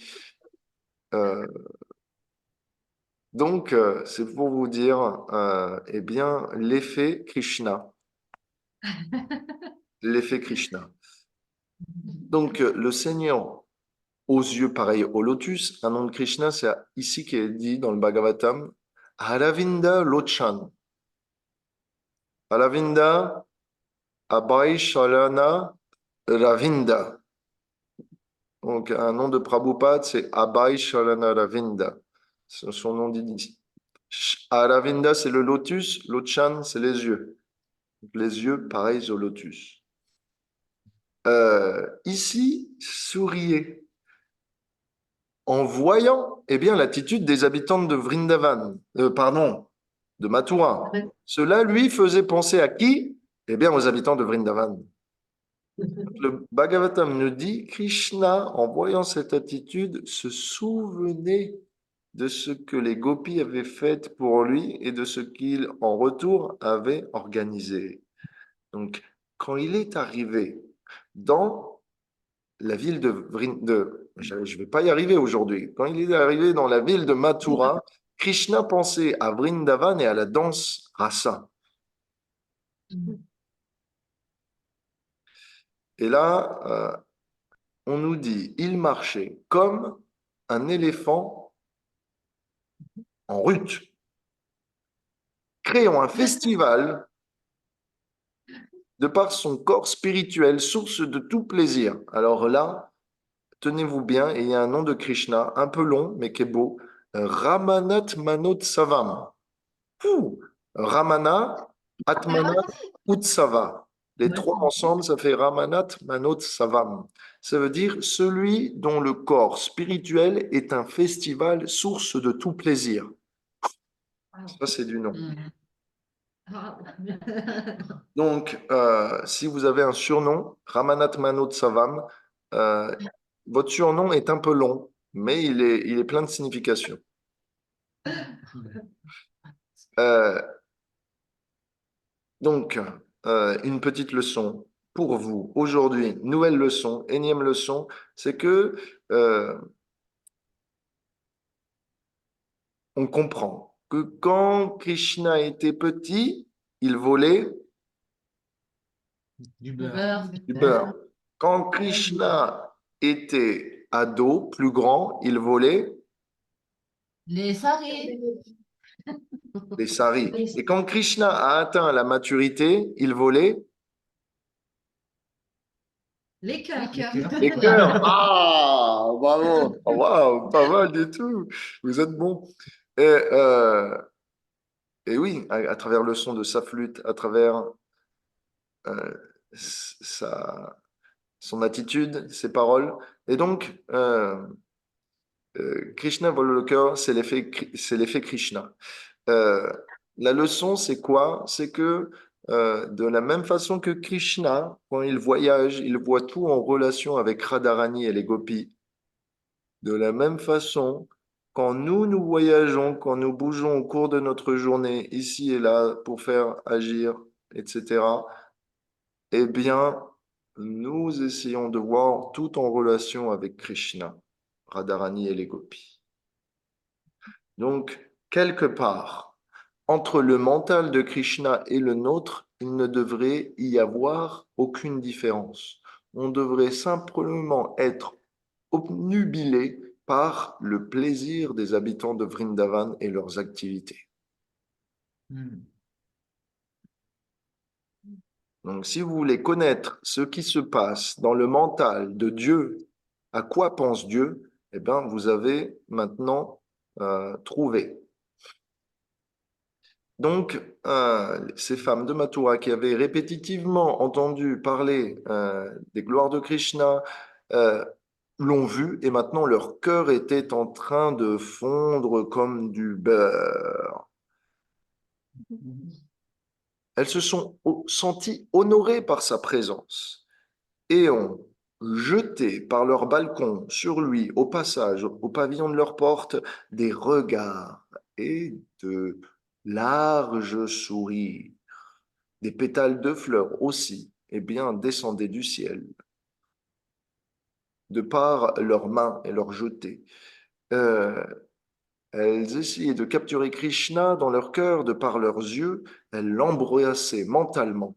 S1: Donc, c'est pour vous dire, eh bien, l'effet Krishna. L'effet Krishna. Donc, le Seigneur, aux yeux pareils au lotus, un nom de Krishna, c'est ici qui est dit dans le Bhagavatam, Aravinda Lochan. Aravinda Abhay Shalana Ravinda. Donc, un nom de Prabhupada, c'est Abhay Shalana Ravinda. C'est son nom dit. Aravinda, c'est le lotus, Lochan, c'est les yeux. Les yeux pareils au lotus. Ici, souriez en voyant eh bien, l'attitude des habitantes de Vrindavan, de Mathura. Cela lui faisait penser à qui? Eh bien, aux habitants de Vrindavan. Le Bhagavatam nous dit, Krishna, en voyant cette attitude, se souvenait de ce que les gopis avaient fait pour lui et de ce qu'il, en retour, avait organisé. Donc, quand il est arrivé dans la ville je ne vais pas y arriver aujourd'hui. Quand il est arrivé dans la ville de Mathura, Krishna pensait à Vrindavan et à la danse rasa. Et là, on nous dit, il marchait comme un éléphant en rut, créant un festival de par son corps spirituel, source de tout plaisir. Alors là, tenez-vous bien, il y a un nom de Krishna, un peu long, mais qui est beau, Ramanat Manotsavam. Ramana, Atmana, Utsava. Les trois ensemble, ça fait Ramanat Manotsavam. Ça veut dire celui dont le corps spirituel est un festival source de tout plaisir. Ça, c'est du nom.
S3: Ah.
S1: Donc, si vous avez un surnom, Ramanat Manotsavam, euh, votre surnom est un peu long, mais il est plein de signification. Euh, donc, une petite leçon pour vous aujourd'hui, nouvelle leçon, énième leçon, c'est que on comprend que quand Krishna était petit, il volait
S4: Du
S3: Le
S4: beurre.
S3: beurre.
S1: du beurre. Quand Krishna était ado, plus grand, il volait
S3: Les saris.
S1: des saris. Et quand Krishna a atteint la maturité, il volait
S3: Les cœurs.
S1: les cœurs. Ah, bravo. Oh, waouh, pas mal du tout. Vous êtes bon. Et, et oui, à travers le son de sa flûte, à travers euh, sa, son attitude, ses paroles. Et donc, Krishna vole le cœur, c'est l'effet Krishna. Euh, la leçon, c'est quoi? C'est que de la même façon que Krishna, quand il voyage, il voit tout en relation avec Radharani et les gopis. De la même façon, quand nous voyageons, quand nous bougeons au cours de notre journée, ici et là, pour faire agir, etc., eh bien, nous essayons de voir tout en relation avec Krishna, Radharani et les gopis. Donc, quelque part, entre le mental de Krishna et le nôtre, il ne devrait y avoir aucune différence. On devrait simplement être obnubilé par le plaisir des habitants de Vrindavan et leurs activités.
S4: Hmm.
S1: Donc, si vous voulez connaître ce qui se passe dans le mental de Dieu, à quoi pense Dieu, eh bien, vous avez maintenant trouvé. Donc, ces femmes de Mathura qui avaient répétitivement entendu parler des gloires de Krishna euh, l'ont vu et maintenant leur cœur était en train de fondre comme du beurre. Elles se sont senties honorées par sa présence et ont jeté par leur balcon sur lui, au passage, au pavillon de leur porte, des regards et de larges sourires. Des pétales de fleurs aussi, eh bien, descendaient du ciel, de par leurs mains et leurs jetées. Euh, Elles essayaient de capturer Krishna dans leur cœur, de par leurs yeux, elles l'embrassaient mentalement,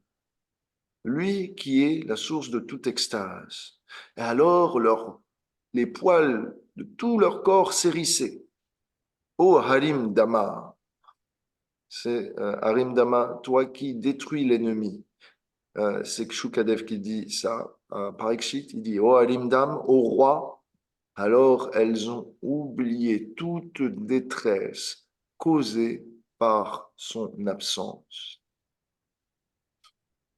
S1: lui qui est la source de toute extase. Et alors, les poils de tout leur corps s'hérissaient. Ô Harim Dama, c'est Harim Dama, toi qui détruis l'ennemi. C'est Shukadev qui dit ça, Parikshit, il dit, ô Harimdam, au roi, alors elles ont oublié toute détresse causée par son absence.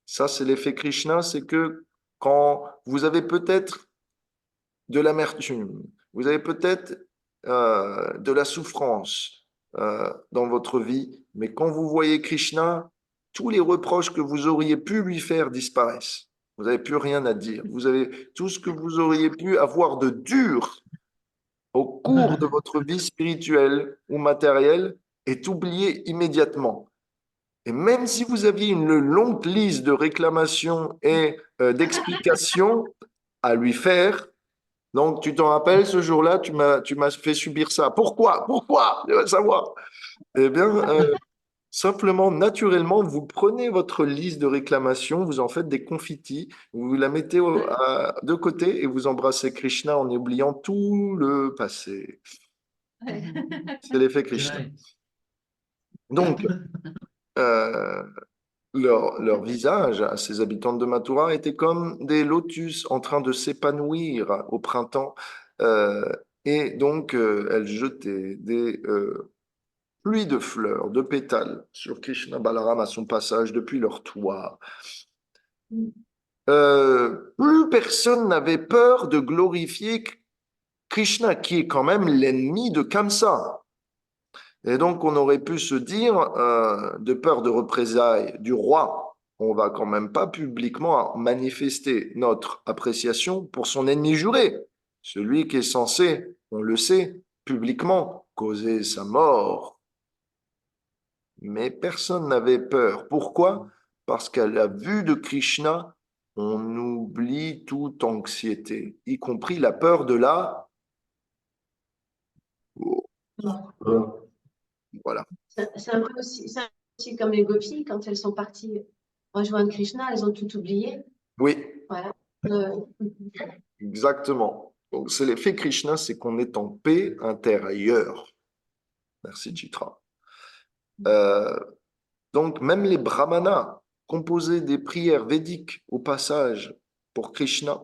S1: Ça, c'est l'effet Krishna, c'est que quand vous avez peut-être de l'amertume, vous avez peut-être de la souffrance dans votre vie, mais quand vous voyez Krishna, tous les reproches que vous auriez pu lui faire disparaissent. Vous n'avez plus rien à dire. Vous avez tout ce que vous auriez pu avoir de dur au cours de votre vie spirituelle ou matérielle est oublié immédiatement. Et même si vous aviez une longue liste de réclamations et d'explications à lui faire, donc, tu t'en rappelles, ce jour-là, tu m'as fait subir ça. Pourquoi? Pourquoi? Je veux savoir. Eh bien, simplement, naturellement, vous prenez votre liste de réclamations, vous en faites des confitis, vous la mettez de côté et vous embrassez Krishna en oubliant tout le passé. C'est l'effet Krishna.
S4: Jai.
S1: Donc, euh, leur visage à ces habitantes de Mathura était comme des lotus en train de s'épanouir au printemps. Euh, et donc, elles jetaient des pluies de fleurs, de pétales sur Krishna Balaram à son passage depuis leur toit. Plus personne n'avait peur de glorifier Krishna, qui est quand même l'ennemi de Kamsa. Et donc, on aurait pu se dire, de peur de représailles du roi, on va quand même pas publiquement manifester notre appréciation pour son ennemi juré, celui qui est censé, on le sait, publiquement causer sa mort. Mais personne n'avait peur. Pourquoi? Parce qu'à la vue de Krishna, on oublie toute anxiété, y compris la peur de la... Voilà.
S2: C'est un peu aussi, c'est un peu aussi comme les gopis, quand elles sont parties rejoindre Krishna, elles ont tout oublié.
S1: Oui,
S2: Voilà. Euh,
S1: exactement. Donc, c'est l'effet Krishna, c'est qu'on est en paix intérieure. Merci, Chitra. Euh, donc, même les brahmanas composaient des prières védiques au passage pour Krishna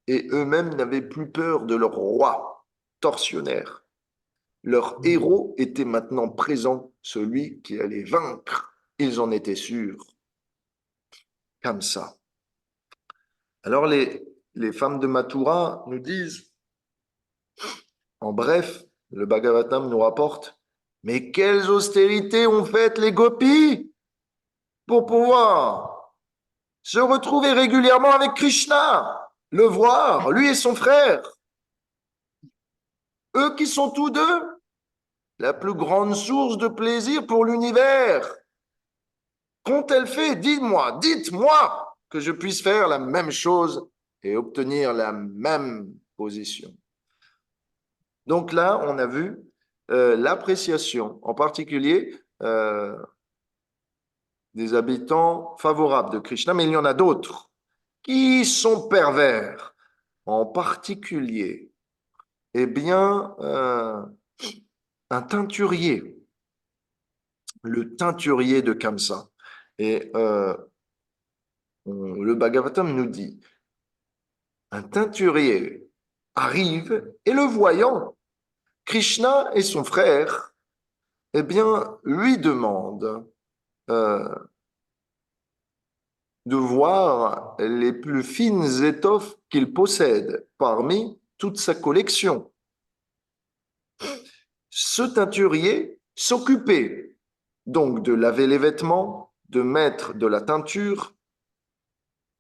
S1: et eux-mêmes n'avaient plus peur de leur roi tortionnaire. Leur héros était maintenant présent, celui qui allait vaincre. Ils en étaient sûrs. Comme ça. Alors, les femmes de Mathura nous disent, en bref, le Bhagavatam nous rapporte, mais quelles austérités ont faites les gopis pour pouvoir se retrouver régulièrement avec Krishna, le voir, lui et son frère. Eux qui sont tous deux la plus grande source de plaisir pour l'univers. Qu'ont-elles fait? Dites-moi que je puisse faire la même chose et obtenir la même position. Donc là, on a vu l'appréciation, en particulier des habitants favorables de Krishna, mais il y en a d'autres qui sont pervers. En particulier, eh bien, un teinturier, le teinturier de Kamsa. Et le Bhagavatam nous dit, un teinturier arrive et le voyant, Krishna et son frère, eh bien, lui demandent de voir les plus fines étoffes qu'il possède parmi toute sa collection. Ce teinturier s'occupait donc de laver les vêtements, de mettre de la teinture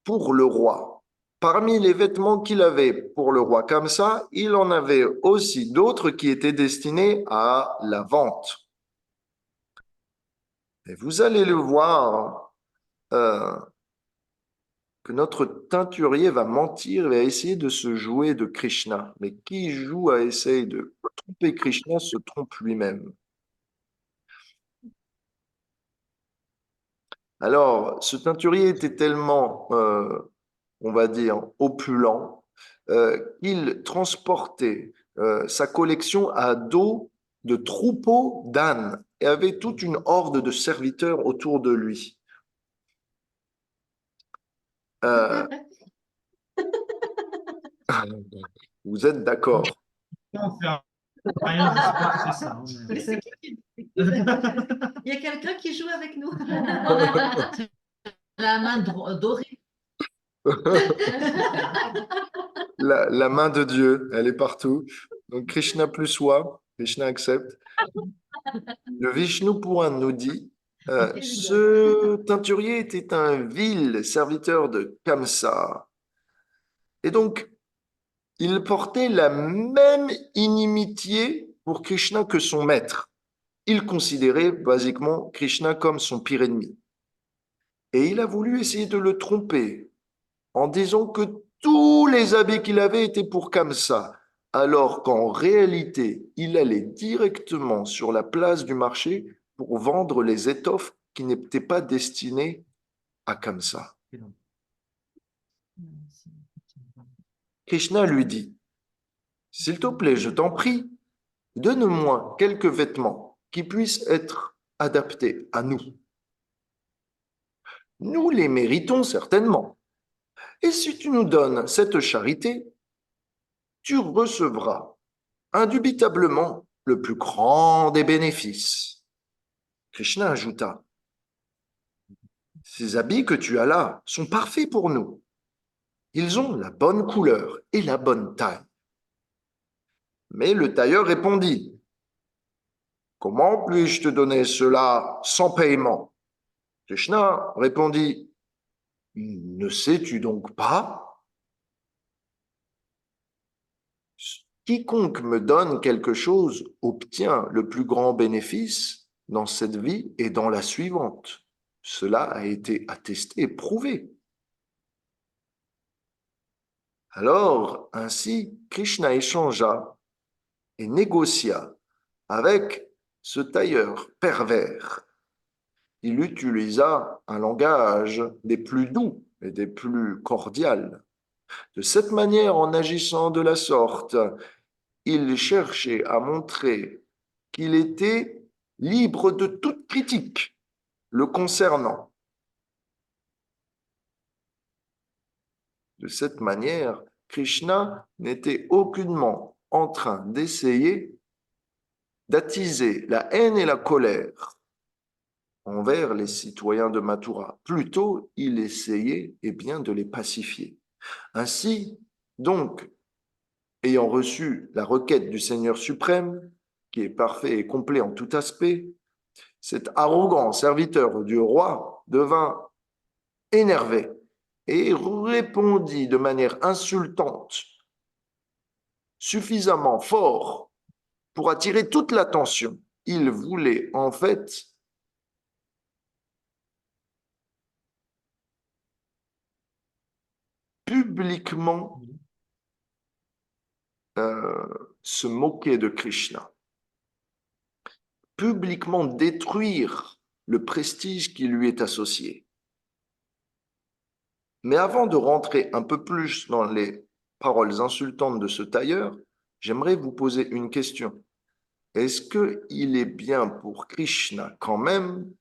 S1: pour le roi. Parmi les vêtements qu'il avait pour le roi Kamsa, il en avait aussi d'autres qui étaient destinés à la vente. Et vous allez le voir que notre teinturier va mentir et va essayer de se jouer de Krishna. Mais qui joue à essayer de tromper Krishna se trompe lui-même. Alors, ce teinturier était tellement, on va dire, opulent, qu'il transportait sa collection à dos de troupeaux d'ânes et avait toute une horde de serviteurs autour de lui. Vous êtes d'accord?
S4: On fait rien, je sais pas qui fait ça, hein, mais-
S3: Mais c'est qui- Il y a quelqu'un qui joue avec nous. La main dorée.
S1: La main de Dieu, elle est partout. Donc Krishna plus soi, Krishna accepte. Le Vishnu Puran nous dit, ce teinturier était un vil serviteur de Kamsa. Et donc, il portait la même inimitié pour Krishna que son maître. Il considérait basiquement Krishna comme son pire ennemi. Et il a voulu essayer de le tromper en disant que tous les habits qu'il avait étaient pour Kamsa, alors qu'en réalité, il allait directement sur la place du marché pour vendre les étoffes qui n'étaient pas destinées à Kamsa. Krishna lui dit, s'il te plaît, je t'en prie, donne-moi quelques vêtements qui puissent être adaptés à nous. Nous les méritons certainement. Et si tu nous donnes cette charité, tu recevras indubitablement le plus grand des bénéfices. Krishna ajouta, ces habits que tu as là sont parfaits pour nous. Ils ont la bonne couleur et la bonne taille. Mais le tailleur répondit, Comment puis-je te donner cela sans paiement? Krishna répondit, ne sais-tu donc pas? Quiconque me donne quelque chose obtient le plus grand bénéfice dans cette vie et dans la suivante. Cela a été attesté et prouvé. Alors, ainsi, Krishna échangea et négocia avec ce tailleur pervers. Il utilisa un langage des plus doux et des plus cordiaux. De cette manière, en agissant de la sorte, il cherchait à montrer qu'il était libre de toute critique le concernant. De cette manière, Krishna n'était aucunement en train d'essayer d'attiser la haine et la colère envers les citoyens de Mathura. Plutôt, il essayait bien de les pacifier. Ainsi, donc, ayant reçu la requête du Seigneur suprême, qui est parfait et complet en tout aspect, cet arrogant serviteur du roi devint énervé et répondit de manière insultante, suffisamment fort pour attirer toute l'attention. Il voulait en fait publiquement se moquer de Krishna, publiquement détruire le prestige qui lui est associé. Mais avant de rentrer un peu plus dans les paroles insultantes de ce tailleur, j'aimerais vous poser une question. Est-ce qu'il est bien pour Krishna quand même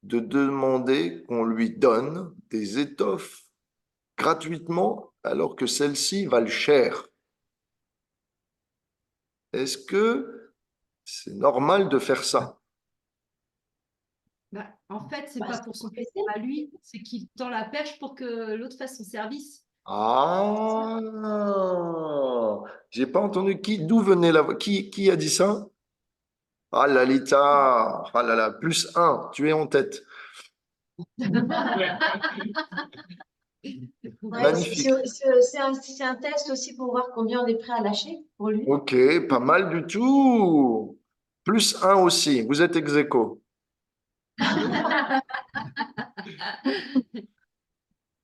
S1: de demander qu'on lui donne des étoffes gratuitement alors que celles-ci valent cher? Est-ce que c'est normal de faire ça?
S5: Bah, en fait, c'est
S2: Bah,
S5: pas
S2: c'est
S5: pour son
S2: compliqué.
S5: plaisir à lui, c'est qu'il tend la perche pour que l'autre fasse son service.
S1: Ah, j'ai pas entendu d'où venait la voix. Qui a dit ça? Ah, Lalita, ah là là, +1, tu es en tête.
S2: Ouais,
S1: Magnifique.
S2: c'est un test aussi pour voir combien on est prêt à lâcher pour lui.
S1: Ok, pas mal du tout. +1 aussi, vous êtes ex aequo.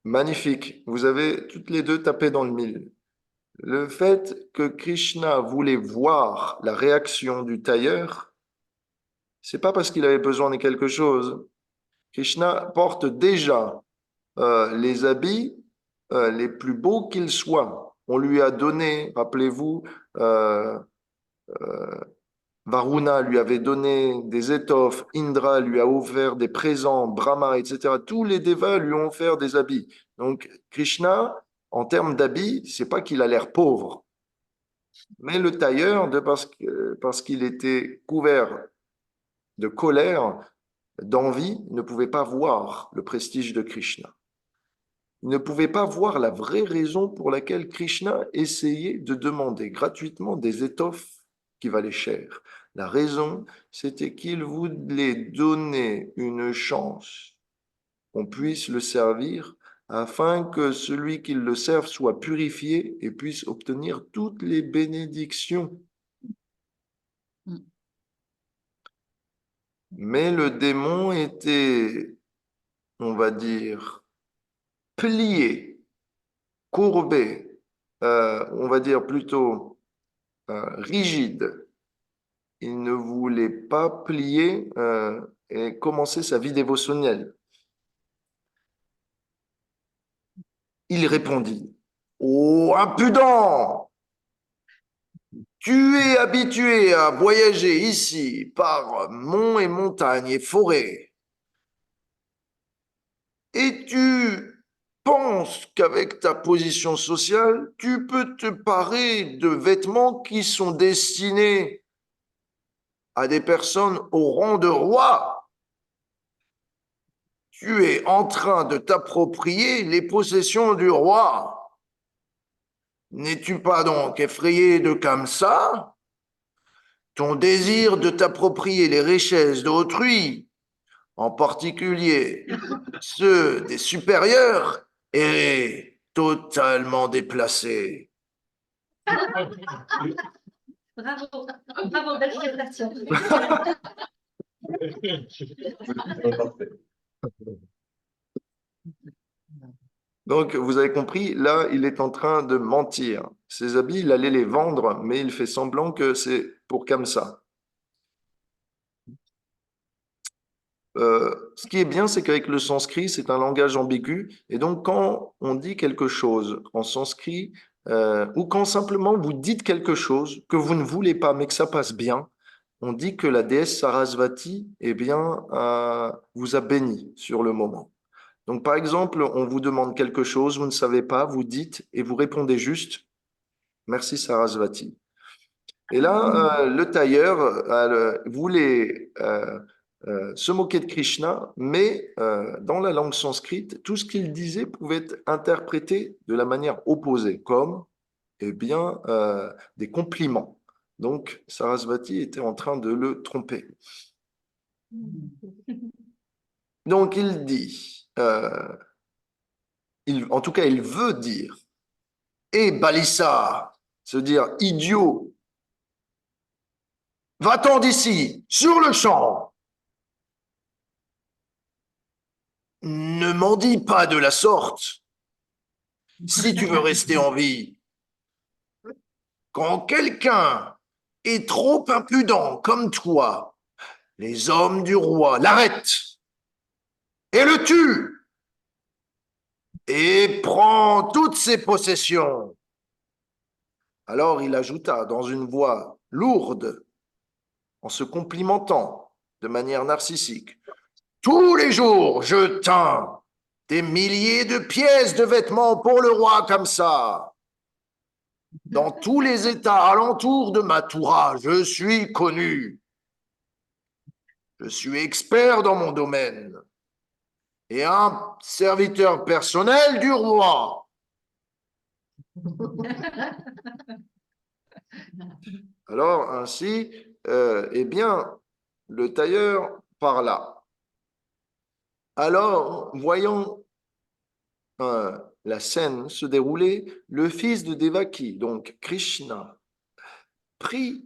S1: Magnifique, vous avez toutes les deux tapé dans le mille. Le fait que Krishna voulait voir la réaction du tailleur, c'est pas parce qu'il avait besoin de quelque chose. Krishna porte déjà les habits les plus beaux qu'ils soient. On lui a donné, rappelez-vous, euh, Varuna lui avait donné des étoffes, Indra lui a offert des présents, Brahma, etc. Tous les devas lui ont offert des habits. Donc Krishna, en termes d'habits, c'est pas qu'il a l'air pauvre, mais le tailleur, parce qu'il était couvert de colère, d'envie, ne pouvait pas voir le prestige de Krishna. Il ne pouvait pas voir la vraie raison pour laquelle Krishna essayait de demander gratuitement des étoffes qui valaient cher. La raison, c'était qu'il voulait donner une chance qu'on puisse le servir afin que celui qui le serve soit purifié et puisse obtenir toutes les bénédictions. Mais le démon était, on va dire, plié, courbé, on va dire plutôt rigide. Il ne voulait pas plier et commencer sa vie dévotionnelle. Il répondit, ô impudent, tu es habitué à voyager ici par monts et montagnes et forêts, et tu penses qu'avec ta position sociale, tu peux te parer de vêtements qui sont destinés à des personnes au rang de roi. Tu es en train de t'approprier les possessions du roi. N'es-tu pas donc effrayé de Kamsa? ton désir de t'approprier les richesses d'autrui, en particulier ceux des supérieurs, est totalement déplacé.
S5: Bravo, bravo, belle prestation.
S1: Donc, vous avez compris, là, il est en train de mentir. Ses habits, il allait les vendre, mais il fait semblant que c'est pour comme ça. Ce qui est bien, c'est qu'avec le sanskrit, c'est un langage ambigu. Et donc, quand on dit quelque chose en sanskrit, ou quand simplement vous dites quelque chose que vous ne voulez pas, mais que ça passe bien, on dit que la déesse Sarasvati, eh bien, vous a béni sur le moment. Donc, par exemple, on vous demande quelque chose, vous ne savez pas, vous dites et vous répondez juste, merci Sarasvati. Et là, le tailleur voulait se moquer de Krishna, mais dans la langue sanskrite, tout ce qu'il disait pouvait être interprété de la manière opposée, comme eh bien, des compliments. Donc, Sarasvati était en train de le tromper. Donc, il dit, en tout cas, il veut dire, et Balissa, se dire idiot, va-t'en d'ici, sur le champ. Ne m'en dis pas de la sorte, si tu veux rester en vie. Quand quelqu'un est trop impudent comme toi, les hommes du roi l'arrêtent et le tuent et prend toutes ses possessions. Alors il ajouta dans une voix lourde, en se complimentant de manière narcissique, tous les jours, je teins des milliers de pièces de vêtements pour le roi comme ça. Dans tous les États alentours de Mathura, je suis connu. Je suis expert dans mon domaine et un serviteur personnel du roi. Alors, ainsi, eh bien, le tailleur parla. Alors, voyant la scène se dérouler, le fils de Devaki, donc Krishna, prit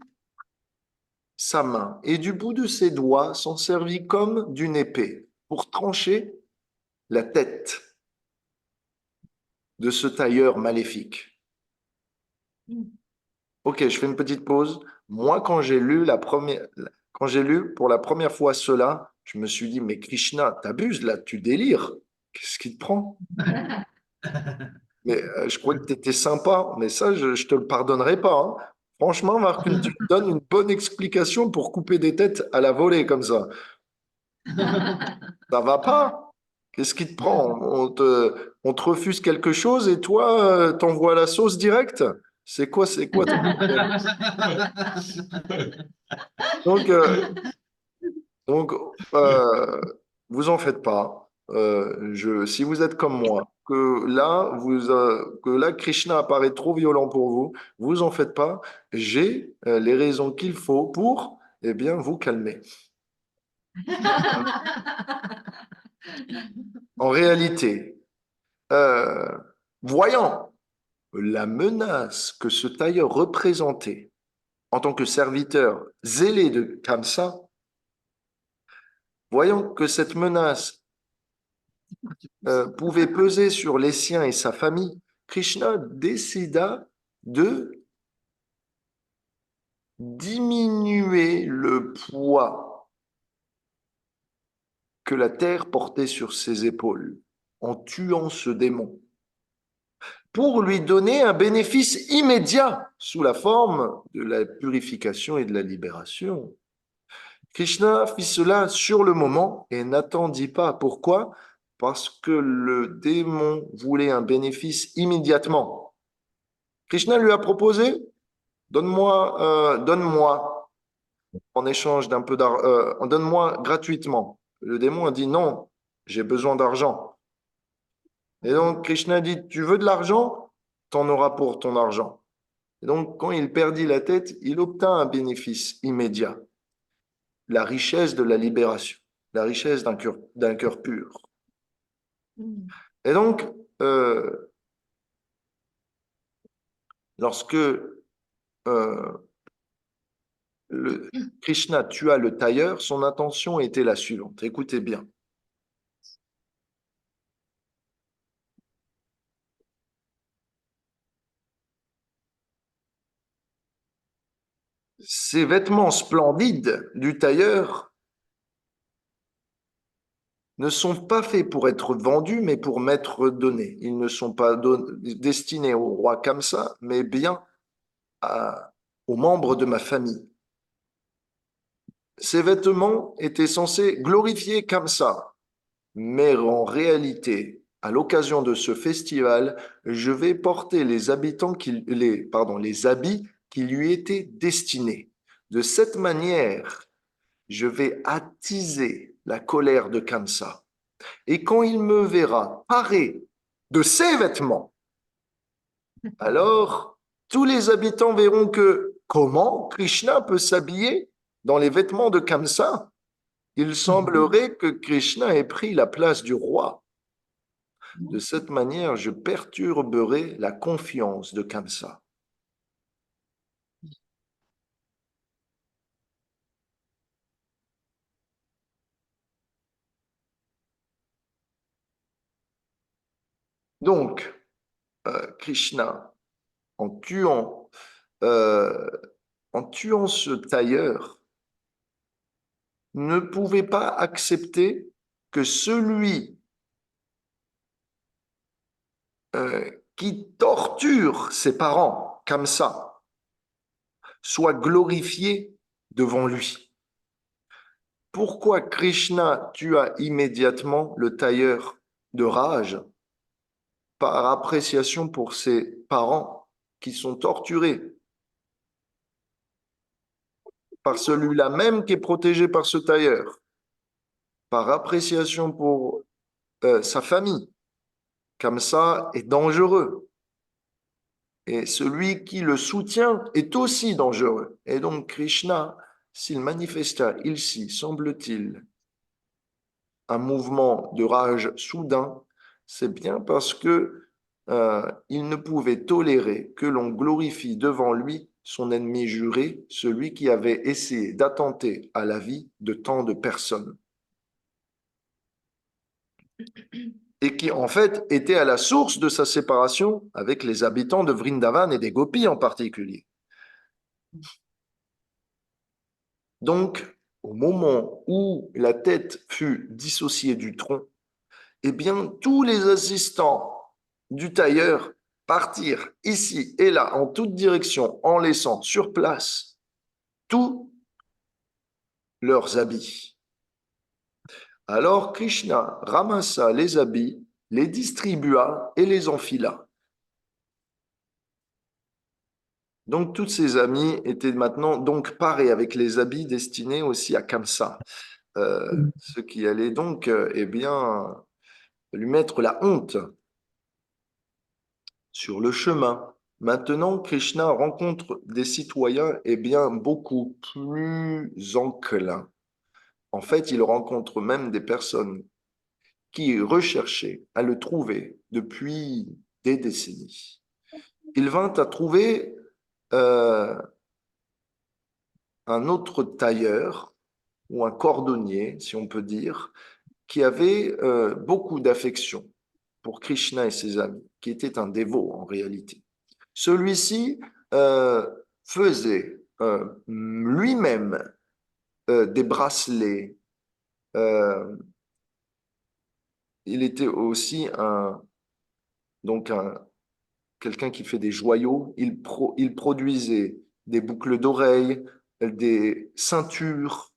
S1: sa main et du bout de ses doigts s'en servit comme d'une épée pour trancher la tête de ce tailleur maléfique. Ok, je fais une petite pause. Moi, quand j'ai lu pour la première fois cela, je me suis dit, mais Krishna, t'abuses là, tu délires. Qu'est-ce qui te prend? Mais je crois que tu étais sympa, mais ça, je ne te le pardonnerai pas, hein. Franchement, Marc, tu me donnes une bonne explication pour couper des têtes à la volée comme ça. Ça va pas? Qu'est-ce qui te prend? On te refuse quelque chose et toi, t'envoies la sauce directe? C'est quoi ton problème? Donc, donc vous en faites pas. Si vous êtes comme moi, que là, Krishna apparaît trop violent pour vous, vous en faites pas. J'ai les raisons qu'il faut pour, eh bien, vous calmer. En réalité, voyant la menace que ce tailleur représentait en tant que serviteur zélé de Kamsa, voyant que cette menace pouvait peser sur les siens et sa famille, Krishna décida de diminuer le poids que la terre portait sur ses épaules en tuant ce démon pour lui donner un bénéfice immédiat sous la forme de la purification et de la libération. Krishna fit cela sur le moment et n'attendit pas. Pourquoi? Parce que le démon voulait un bénéfice immédiatement. Krishna lui a proposé, donne-moi en échange d'un peu d'argent, donne-moi gratuitement. Le démon a dit non, j'ai besoin d'argent. Et donc Krishna dit, tu veux de l'argent? T'en auras pour ton argent. Donc, quand il perdit la tête, il obtint un bénéfice immédiat, la richesse de la libération, la richesse d'un cœur pur. Et donc, lorsque Krishna tua le tailleur, son intention était la suivante. Écoutez bien. Ces vêtements splendides du tailleur ne sont pas faits pour être vendus, mais pour m'être donnés. Ils ne sont pas destinés au roi Kamsa, mais bien aux membres de ma famille. Ces vêtements étaient censés glorifier Kamsa, mais en réalité, à l'occasion de ce festival, je vais porter les les habits qui lui étaient destinés. De cette manière, je vais attiser la colère de Kamsa. Et quand il me verra paré de ces vêtements, alors tous les habitants verront que comment Krishna peut s'habiller dans les vêtements de Kamsa. Il semblerait que Krishna ait pris la place du roi. De cette manière, je perturberai la confiance de Kamsa. Donc, Krishna, en tuant, euh, en tuant ce tailleur, ne pouvait pas accepter que celui qui torture ses parents, Kamsa, soit glorifié devant lui. Pourquoi Krishna tua immédiatement le tailleur de rage? Par appréciation pour ses parents qui sont torturés, par celui-là même qui est protégé par ce tailleur, par appréciation pour sa famille, comme ça est dangereux. Et celui qui le soutient est aussi dangereux. Et donc Krishna, s'il manifesta ici, semble-t-il, un mouvement de rage soudain, c'est bien parce que il ne pouvait tolérer que l'on glorifie devant lui son ennemi juré, celui qui avait essayé d'attenter à la vie de tant de personnes. Et qui en fait était à la source de sa séparation avec les habitants de Vrindavan et des gopis en particulier. Donc, au moment où la tête fut dissociée du tronc, eh bien, tous les assistants du tailleur partirent ici et là en toute direction en laissant sur place tous leurs habits. Alors Krishna ramassa les habits, les distribua et les enfila. Donc tous ses amis étaient maintenant donc parés avec les habits destinés aussi à Kamsa, ce qui allait donc eh bien, lui mettre la honte. Sur le chemin, maintenant, Krishna rencontre des citoyens eh bien, beaucoup plus enclins. En fait, il rencontre même des personnes qui recherchaient à le trouver depuis des décennies. Il vint à trouver un autre tailleur ou un cordonnier, si on peut dire, qui avait beaucoup d'affection pour Krishna et ses amis, qui était un dévot en réalité. Celui-ci faisait lui-même des bracelets. Il était aussi quelqu'un qui fait des joyaux. Il produisait des boucles d'oreilles, des ceintures,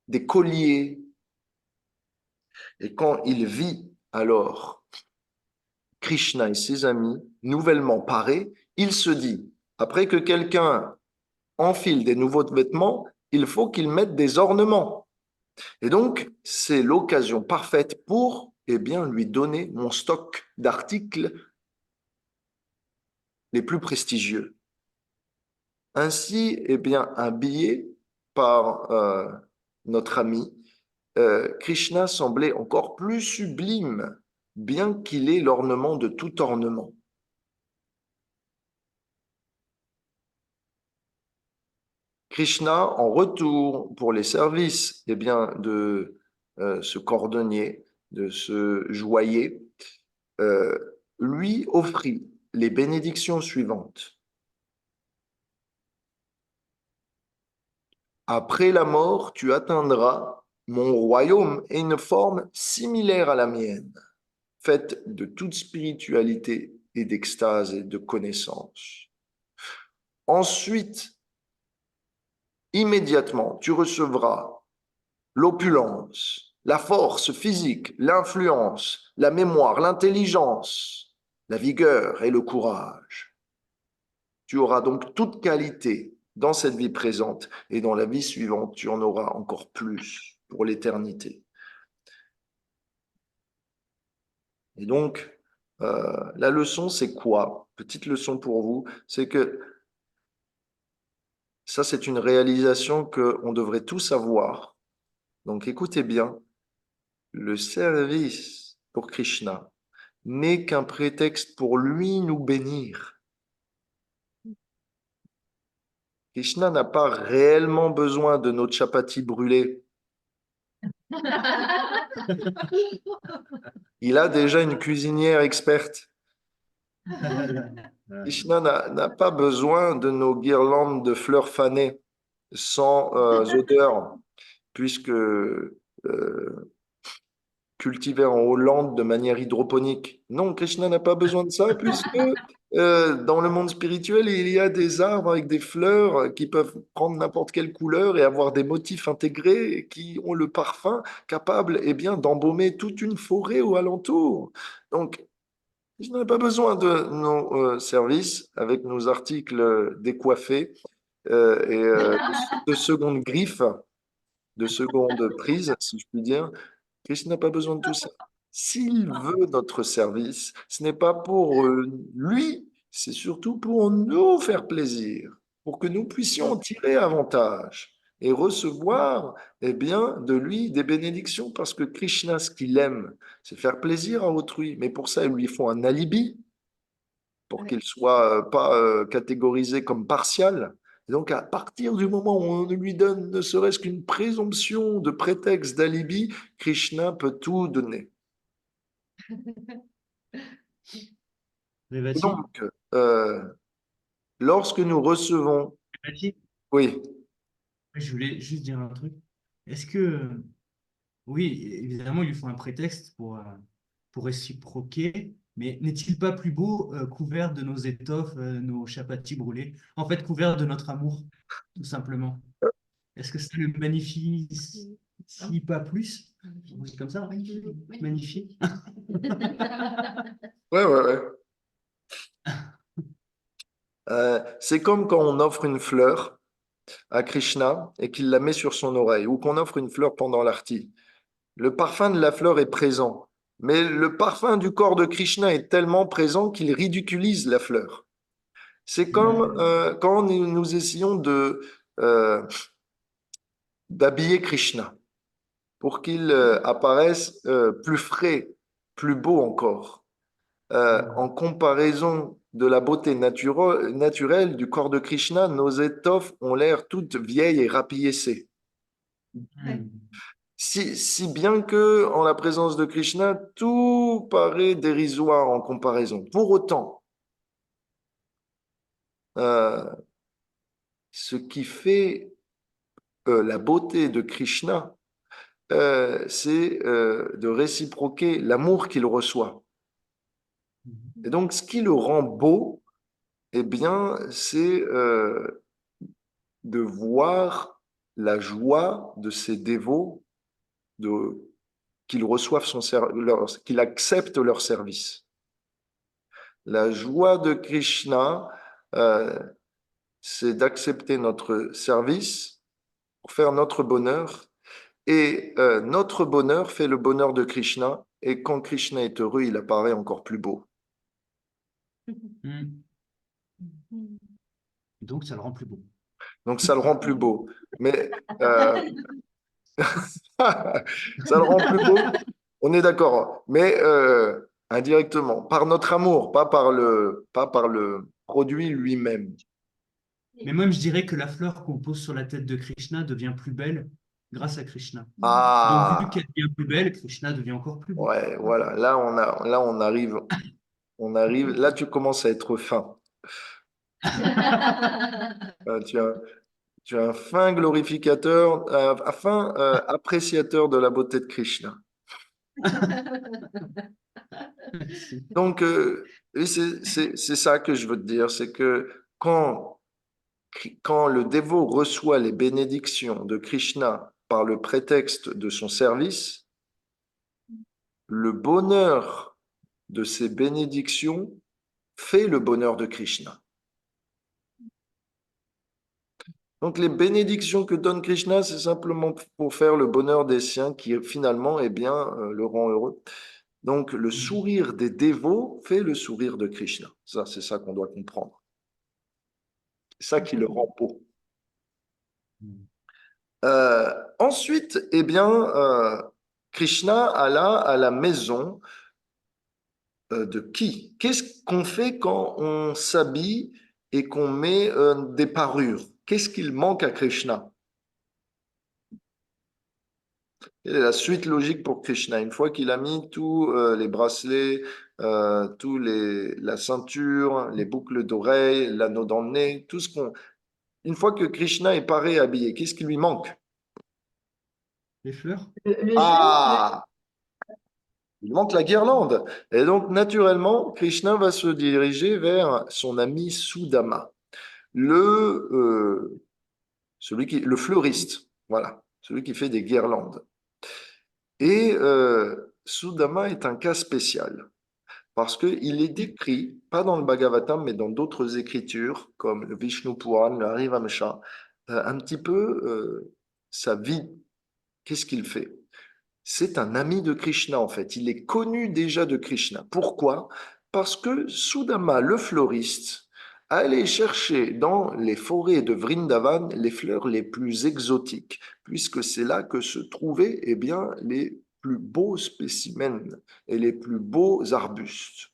S1: des colliers. Et quand il vit alors Krishna et ses amis nouvellement parés, il se dit, après que quelqu'un enfile des nouveaux vêtements, il faut qu'il mette des ornements. Et donc, c'est l'occasion parfaite pour eh bien, lui donner mon stock d'articles les plus prestigieux. Ainsi, eh bien, habillé par notre ami, Krishna semblait encore plus sublime, bien qu'il ait l'ornement de tout ornement. Krishna, en retour pour les services eh bien, de ce cordonnier, de ce joaillier, euh, lui offrit les bénédictions suivantes. Après la mort, tu atteindras mon royaume et une forme similaire à la mienne, faite de toute spiritualité et d'extase et de connaissance. Ensuite, immédiatement, tu recevras l'opulence, la force physique, l'influence, la mémoire, l'intelligence, la vigueur et le courage. Tu auras donc toute qualité dans cette vie présente et dans la vie suivante, tu en auras encore plus pour l'éternité. Et donc, la leçon, c'est quoi? Petite leçon pour vous, c'est que ça, c'est une réalisation qu'on devrait tous avoir. Donc, écoutez bien, le service pour Krishna n'est qu'un prétexte pour lui nous bénir. Krishna n'a pas réellement besoin de notre chapati brûlée. Il a déjà une cuisinière experte. Krishna n'a pas besoin de nos guirlandes de fleurs fanées sans odeur, puisque cultivées en Hollande de manière hydroponique. Non, Krishna n'a pas besoin de ça, puisque dans le monde spirituel, il y a des arbres avec des fleurs qui peuvent prendre n'importe quelle couleur et avoir des motifs intégrés qui ont le parfum capable eh bien, d'embaumer toute une forêt au alentour. Donc, je n'ai pas besoin de nos services avec nos articles décoiffés de seconde griffe, de seconde prise, si je puis dire. Christ n'a pas besoin de tout ça. S'il veut notre service, ce n'est pas pour lui, c'est surtout pour nous faire plaisir, pour que nous puissions en tirer avantage et recevoir eh bien, de lui des bénédictions, parce que Krishna, ce qu'il aime, c'est faire plaisir à autrui. Mais pour ça, il lui faut un alibi, pour qu'il soit pas catégorisé comme partial. Et donc, à partir du moment où on lui donne ne serait-ce qu'une présomption de prétexte d'alibi, Krishna peut tout donner.
S4: Mais
S1: Et
S4: Baptiste,
S1: donc, lorsque nous recevons...
S4: Baptiste,
S1: Oui,
S4: je voulais juste dire un truc. Est-ce que, oui, évidemment, il lui faut un prétexte pour réciproquer, mais n'est-il pas plus beau couvert de nos étoffes, nos chapatis brûlés, en fait couvert de notre amour, tout simplement? Est-ce que ça le magnifie si pas plus? On dit comme ça, hein? Magnifie.
S1: ouais, ouais, ouais. C'est comme quand on offre une fleur à Krishna et qu'il la met sur son oreille, ou qu'on offre une fleur pendant l'arti. Le parfum de la fleur est présent, mais le parfum du corps de Krishna est tellement présent qu'il ridiculise la fleur. C'est comme quand nous essayons euh, d'habiller Krishna pour qu'il apparaisse plus frais, plus beau encore. En comparaison de la beauté naturelle du corps de Krishna, nos étoffes ont l'air toutes vieilles et rapiécées. Si bien que, en la présence de Krishna, tout paraît dérisoire en comparaison. Pour autant, euh, ce qui fait la beauté de Krishna, c'est de réciproquer l'amour qu'il reçoit. Et donc, ce qui le rend beau, eh bien, c'est de voir la joie de ses dévots, qu'ils reçoivent qu'ils acceptent leur service. La joie de Krishna, euh, c'est d'accepter notre service pour faire notre bonheur. Et notre bonheur fait le bonheur de Krishna. Et quand Krishna est heureux, il apparaît encore plus beau.
S4: Et donc, ça le rend plus beau.
S1: Donc, ça le rend plus beau. Mais ça le rend plus beau, on est d'accord. Mais indirectement, par notre amour, pas par le produit lui-même.
S4: Mais même, je dirais que la fleur qu'on pose sur la tête de Krishna devient plus belle grâce à Krishna. Donc, vu
S1: Ah,
S4: qu'elle devient plus belle, Krishna devient encore plus beau.
S1: ouais, voilà. Là, on arrive. Là, tu commences à être fin. Euh, tu as, tu es un fin glorificateur, un fin appréciateur de la beauté de Krishna.
S4: Merci.
S1: Donc, oui, c'est ça que je veux te dire, c'est que quand le dévot reçoit les bénédictions de Krishna par le prétexte de son service, le bonheur de ces bénédictions fait le bonheur de Krishna. Donc les bénédictions que donne Krishna, c'est simplement pour faire le bonheur des siens qui finalement, eh bien, le rend heureux. Donc le sourire des dévots fait le sourire de Krishna. Ça, c'est ça qu'on doit comprendre. C'est ça qui le rend beau. Ensuite, eh bien, Krishna alla à la maison de qui? Qu'est-ce qu'on fait quand on s'habille et qu'on met des parures? Qu'est-ce qu'il manque à Krishna? Quelle est la suite logique pour Krishna? Une fois qu'il a mis tous les bracelets, la ceinture, les boucles d'oreilles, l'anneau dans le nez, tout ce qu'on... Une fois que Krishna est paré, habillé, qu'est-ce qui lui manque?
S4: Les fleurs?
S2: Le jeu,
S1: Ah! Il manque la guirlande. Et donc, naturellement, Krishna va se diriger vers son ami Sudama, le, le fleuriste, voilà, celui qui fait des guirlandes. Et Sudama est un cas spécial parce qu'il est décrit, pas dans le Bhagavatam, mais dans d'autres écritures, comme le Vishnu Puran, le Harivamsha, un petit peu sa vie. Qu'est-ce qu'il fait? C'est un ami de Krishna, en fait. Il est connu déjà de Krishna. Pourquoi? Parce que Sudama, le fleuriste, allait chercher dans les forêts de Vrindavan les fleurs les plus exotiques, puisque c'est là que se trouvaient eh bien, les plus beaux spécimens et les plus beaux arbustes.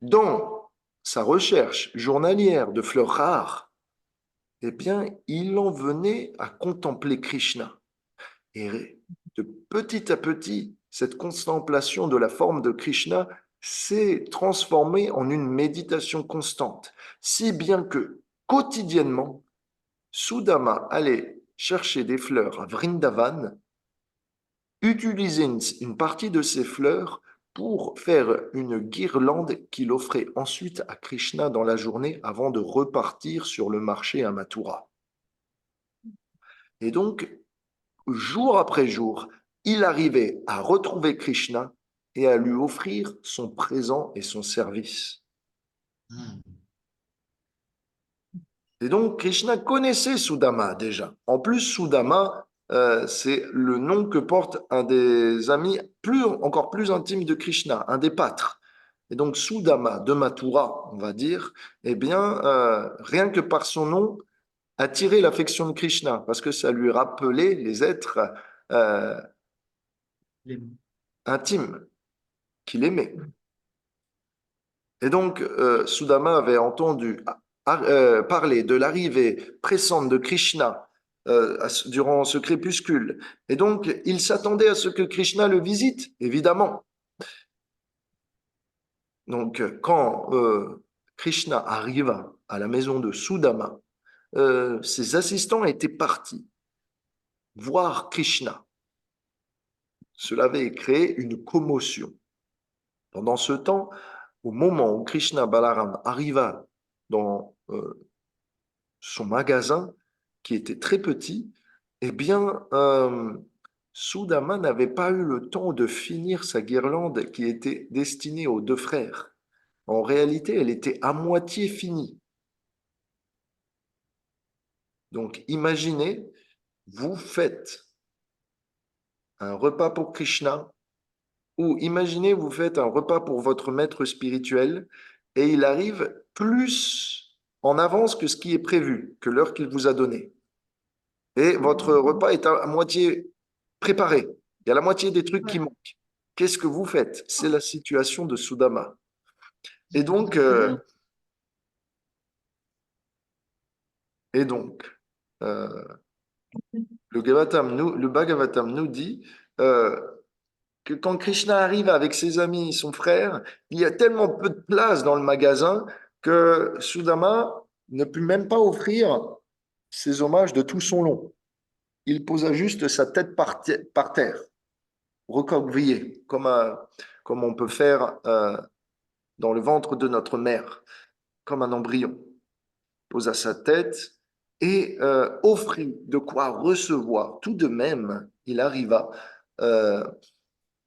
S1: Dans sa recherche journalière de fleurs rares, eh bien, il en venait à contempler Krishna. Et de petit à petit, cette contemplation de la forme de Krishna s'est transformée en une méditation constante, si bien que quotidiennement, Sudama allait chercher des fleurs à Vrindavan, utiliser une partie de ces fleurs pour faire une guirlande qu'il offrait ensuite à Krishna dans la journée avant de repartir sur le marché à Mathura. Et donc, jour après jour, il arrivait à retrouver Krishna et à lui offrir son présent et son service. Et donc, Krishna connaissait Sudama déjà. En plus, Sudama, c'est le nom que porte un des amis encore plus intimes de Krishna, un des pâtres. Et donc, Sudama de Mathura, on va dire, eh bien, rien que par son nom, attirait l'affection de Krishna, parce que ça lui rappelait les êtres euh, intimes qu'il aimait. Et donc, Sudama avait entendu parler de l'arrivée pressante de Krishna durant ce crépuscule. Et donc, il s'attendait à ce que Krishna le visite, évidemment. Donc, quand Krishna arriva à la maison de Sudama, ses assistants étaient partis voir Krishna. Cela avait créé une commotion. Pendant ce temps, au moment où Krishna Balaram arriva dans son magasin, qui était très petit, eh bien, Sudama n'avait pas eu le temps de finir sa guirlande qui était destinée aux deux frères. En réalité, elle était à moitié finie. Donc, imaginez, vous faites un repas pour Krishna, ou imaginez, vous faites un repas pour votre maître spirituel, et il arrive plus en avance que ce qui est prévu, que l'heure qu'il vous a donnée. Et votre repas est à moitié préparé. Il y a la moitié des trucs qui manquent. Qu'est-ce que vous faites? C'est la situation de Sudama. Et donc, euh, euh, le Bhagavatam nous dit que quand Krishna arrive avec ses amis, son frère, il y a tellement peu de place dans le magasin que Sudama ne put même pas offrir ses hommages de tout son long. Il posa juste sa tête par terre, recroquevillée, comme on peut faire dans le ventre de notre mère, comme un embryon. Posa sa tête et offrit de quoi recevoir. Tout de même, il arriva euh,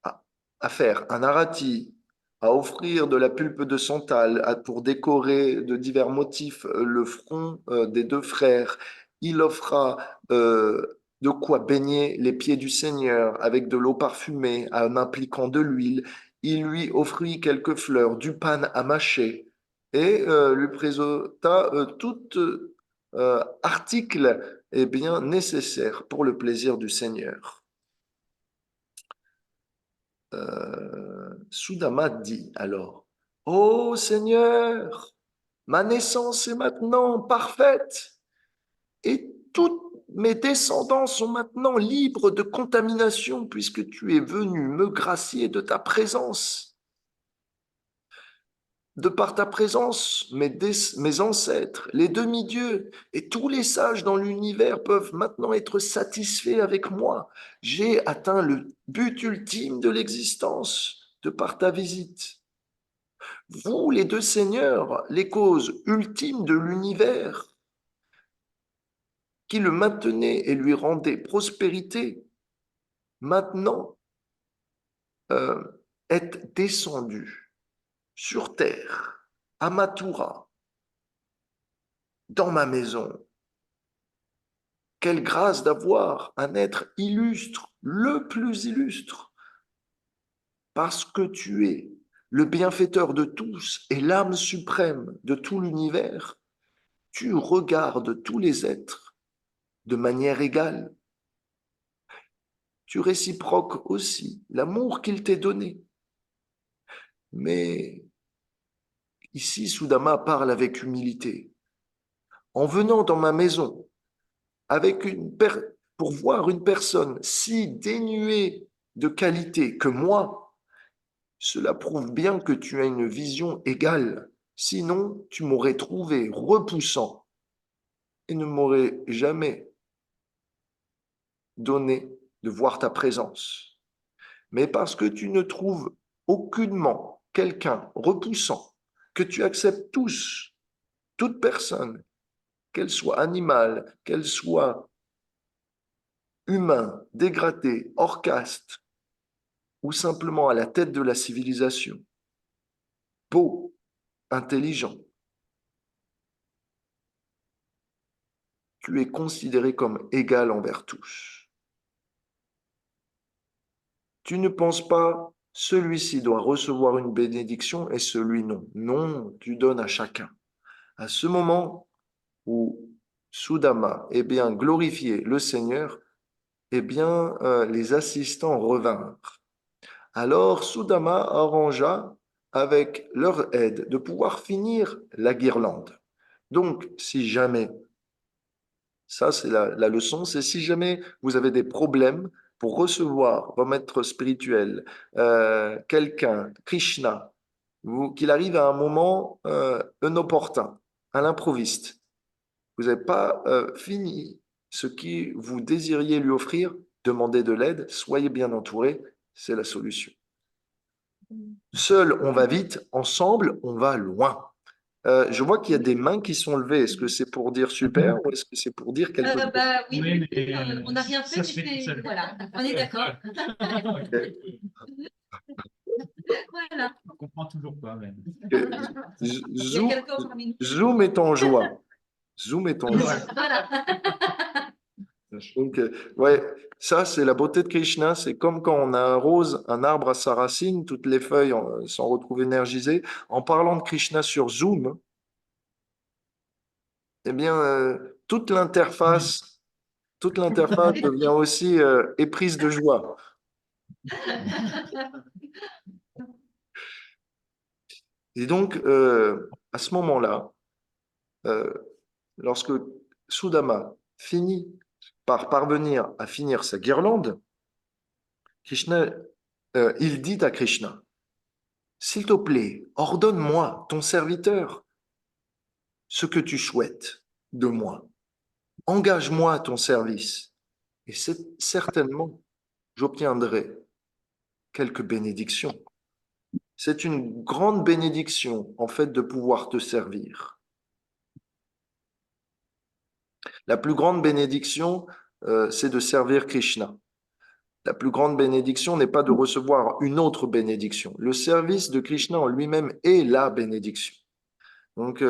S1: à faire un arati, à offrir de la pulpe de santal pour décorer de divers motifs le front des deux frères. Il offra de quoi baigner les pieds du Seigneur avec de l'eau parfumée en impliquant de l'huile. Il lui offrit quelques fleurs, du pan à mâcher et lui présenta tout article bien, nécessaire pour le plaisir du Seigneur. Sudama dit alors, Ô Seigneur, ma naissance est maintenant parfaite et toutes mes descendants sont maintenant libres de contamination puisque tu es venu me gracier de ta présence. De par ta présence, mes ancêtres, les demi-dieux et tous les sages dans l'univers peuvent maintenant être satisfaits avec moi. J'ai atteint le but ultime de l'existence de par ta visite. Vous, les deux seigneurs, les causes ultimes de l'univers, qui le maintenaient et lui rendaient prospérité, maintenant êtes descendus sur terre, à Mathura, dans ma maison. Quelle grâce d'avoir un être illustre, le plus illustre, parce que tu es le bienfaiteur de tous et l'âme suprême de tout l'univers. Tu regardes tous les êtres de manière égale. Tu réciproques aussi l'amour qu'il t'est donné. Mais ici, Sudama parle avec humilité. En venant dans ma maison, pour voir une personne si dénuée de qualité que moi, cela prouve bien que tu as une vision égale. Sinon, tu m'aurais trouvé repoussant et ne m'aurais jamais donné de voir ta présence. Mais parce que tu ne trouves aucunement quelqu'un repoussant, que tu acceptes toute personne, qu'elle soit animale, qu'elle soit humain, dégradé, hors caste, ou simplement à la tête de la civilisation, beau, intelligent, tu es considéré comme égal envers tous. Tu ne penses pas, celui-ci doit recevoir une bénédiction et celui non. Non, tu donnes à chacun. À ce moment où Sudama est bien glorifié le Seigneur, eh bien, les assistants revinrent. Alors Sudama arrangea avec leur aide de pouvoir finir la guirlande. Donc, si jamais, ça c'est la leçon, c'est si jamais vous avez des problèmes pour recevoir vos maîtres spirituels, quelqu'un, Krishna, qu'il arrive à un moment inopportun, à l'improviste, vous n'avez pas fini ce qui vous désiriez lui offrir, demandez de l'aide, soyez bien entouré, c'est la solution. Seul, on va vite, ensemble, on va loin. Je vois qu'il y a des mains qui sont levées. Est-ce que c'est pour dire super ou est-ce que c'est pour dire quelque chose?
S5: Oui,
S4: Oui, mais
S5: on n'a rien fait,
S4: ça se fait tout seul.
S5: voilà, on est d'accord. Voilà.
S4: On comprend toujours pas, même.
S5: Il y a
S1: Zoom,
S5: quelqu'un parmi nous.
S1: Zoom est en joie. Zoom est en joie.
S5: Voilà.
S1: Donc, ouais, ça, c'est la beauté de Krishna. C'est comme quand on arrose un arbre à sa racine, toutes les feuilles s'en retrouvent énergisées. En parlant de Krishna sur Zoom, eh bien, toute l'interface devient aussi éprise de joie. Et donc, à ce moment-là, lorsque Sudama finit par parvenir à finir sa guirlande, Krishna, il dit à Krishna, s'il te plaît, ordonne-moi, ton serviteur, ce que tu souhaites de moi. Engage-moi à ton service. Et certainement, j'obtiendrai quelques bénédictions. C'est une grande bénédiction, en fait, de pouvoir te servir. La plus grande bénédiction, c'est de servir Krishna. La plus grande bénédiction n'est pas de recevoir une autre bénédiction. Le service de Krishna en lui-même est la bénédiction. Donc,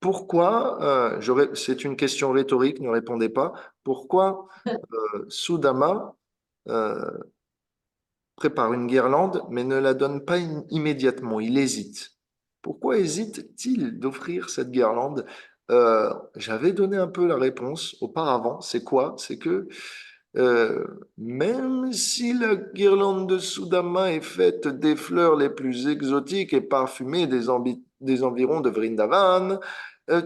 S1: pourquoi, c'est une question rhétorique, ne répondez pas, pourquoi Sudama prépare une guirlande mais ne la donne pas immédiatement, il hésite. Pourquoi hésite-t-il d'offrir cette guirlande? J'avais donné un peu la réponse auparavant, c'est quoi? C'est que euh, même si la guirlande de Sudama est faite des fleurs les plus exotiques et parfumées des environs de Vrindavan,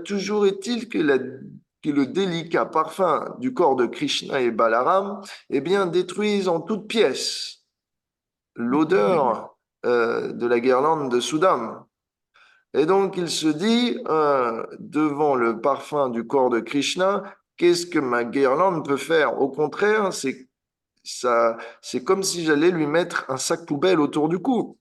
S1: toujours est-il que le délicat parfum du corps de Krishna et Balaram eh bien, détruisent en toutes pièces l'odeur de la guirlande de Sudam. Et donc il se dit, devant le parfum du corps de Krishna, qu'est-ce que ma guirlande peut faire? Au contraire, c'est comme si j'allais lui mettre un sac poubelle autour du cou.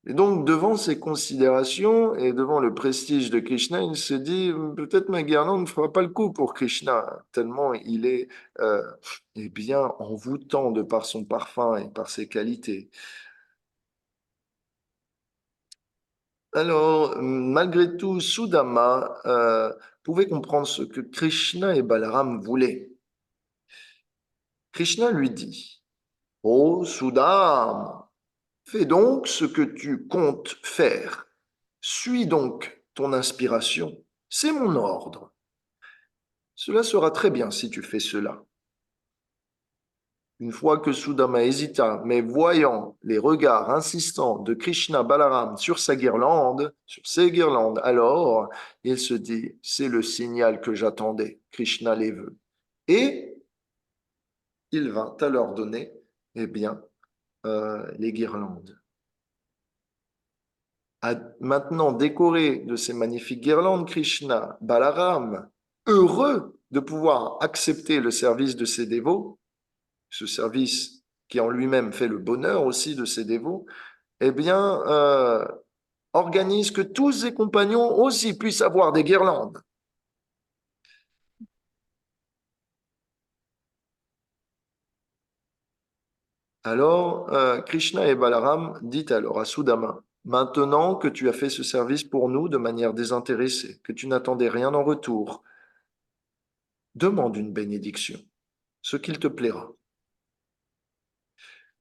S1: Et donc, devant ces considérations et devant le prestige de Krishna, il se dit, peut-être ma guirlande ne fera pas le coup pour Krishna, tellement il est eh bien, envoûtant de par son parfum et par ses qualités. Alors, malgré tout, Sudama pouvait comprendre ce que Krishna et Balaram voulaient. Krishna lui dit, ô Sudama, fais donc ce que tu comptes faire. Suis donc ton inspiration. C'est mon ordre. Cela sera très bien si tu fais cela. Une fois que Sudama hésita, mais voyant les regards insistants de Krishna Balaram sur sa guirlande, sur ses guirlandes, alors il se dit, c'est le signal que j'attendais, Krishna les veut. Et il vint à leur donner, eh bien, les guirlandes. Maintenant décoré de ces magnifiques guirlandes, Krishna Balaram, heureux de pouvoir accepter le service de ses dévots, ce service qui en lui-même fait le bonheur aussi de ses dévots, eh bien, organise que tous ses compagnons aussi puissent avoir des guirlandes. Alors, Krishna et Balaram dit alors à Sudama, maintenant que tu as fait ce service pour nous de manière désintéressée, que tu n'attendais rien en retour, demande une bénédiction, ce qu'il te plaira.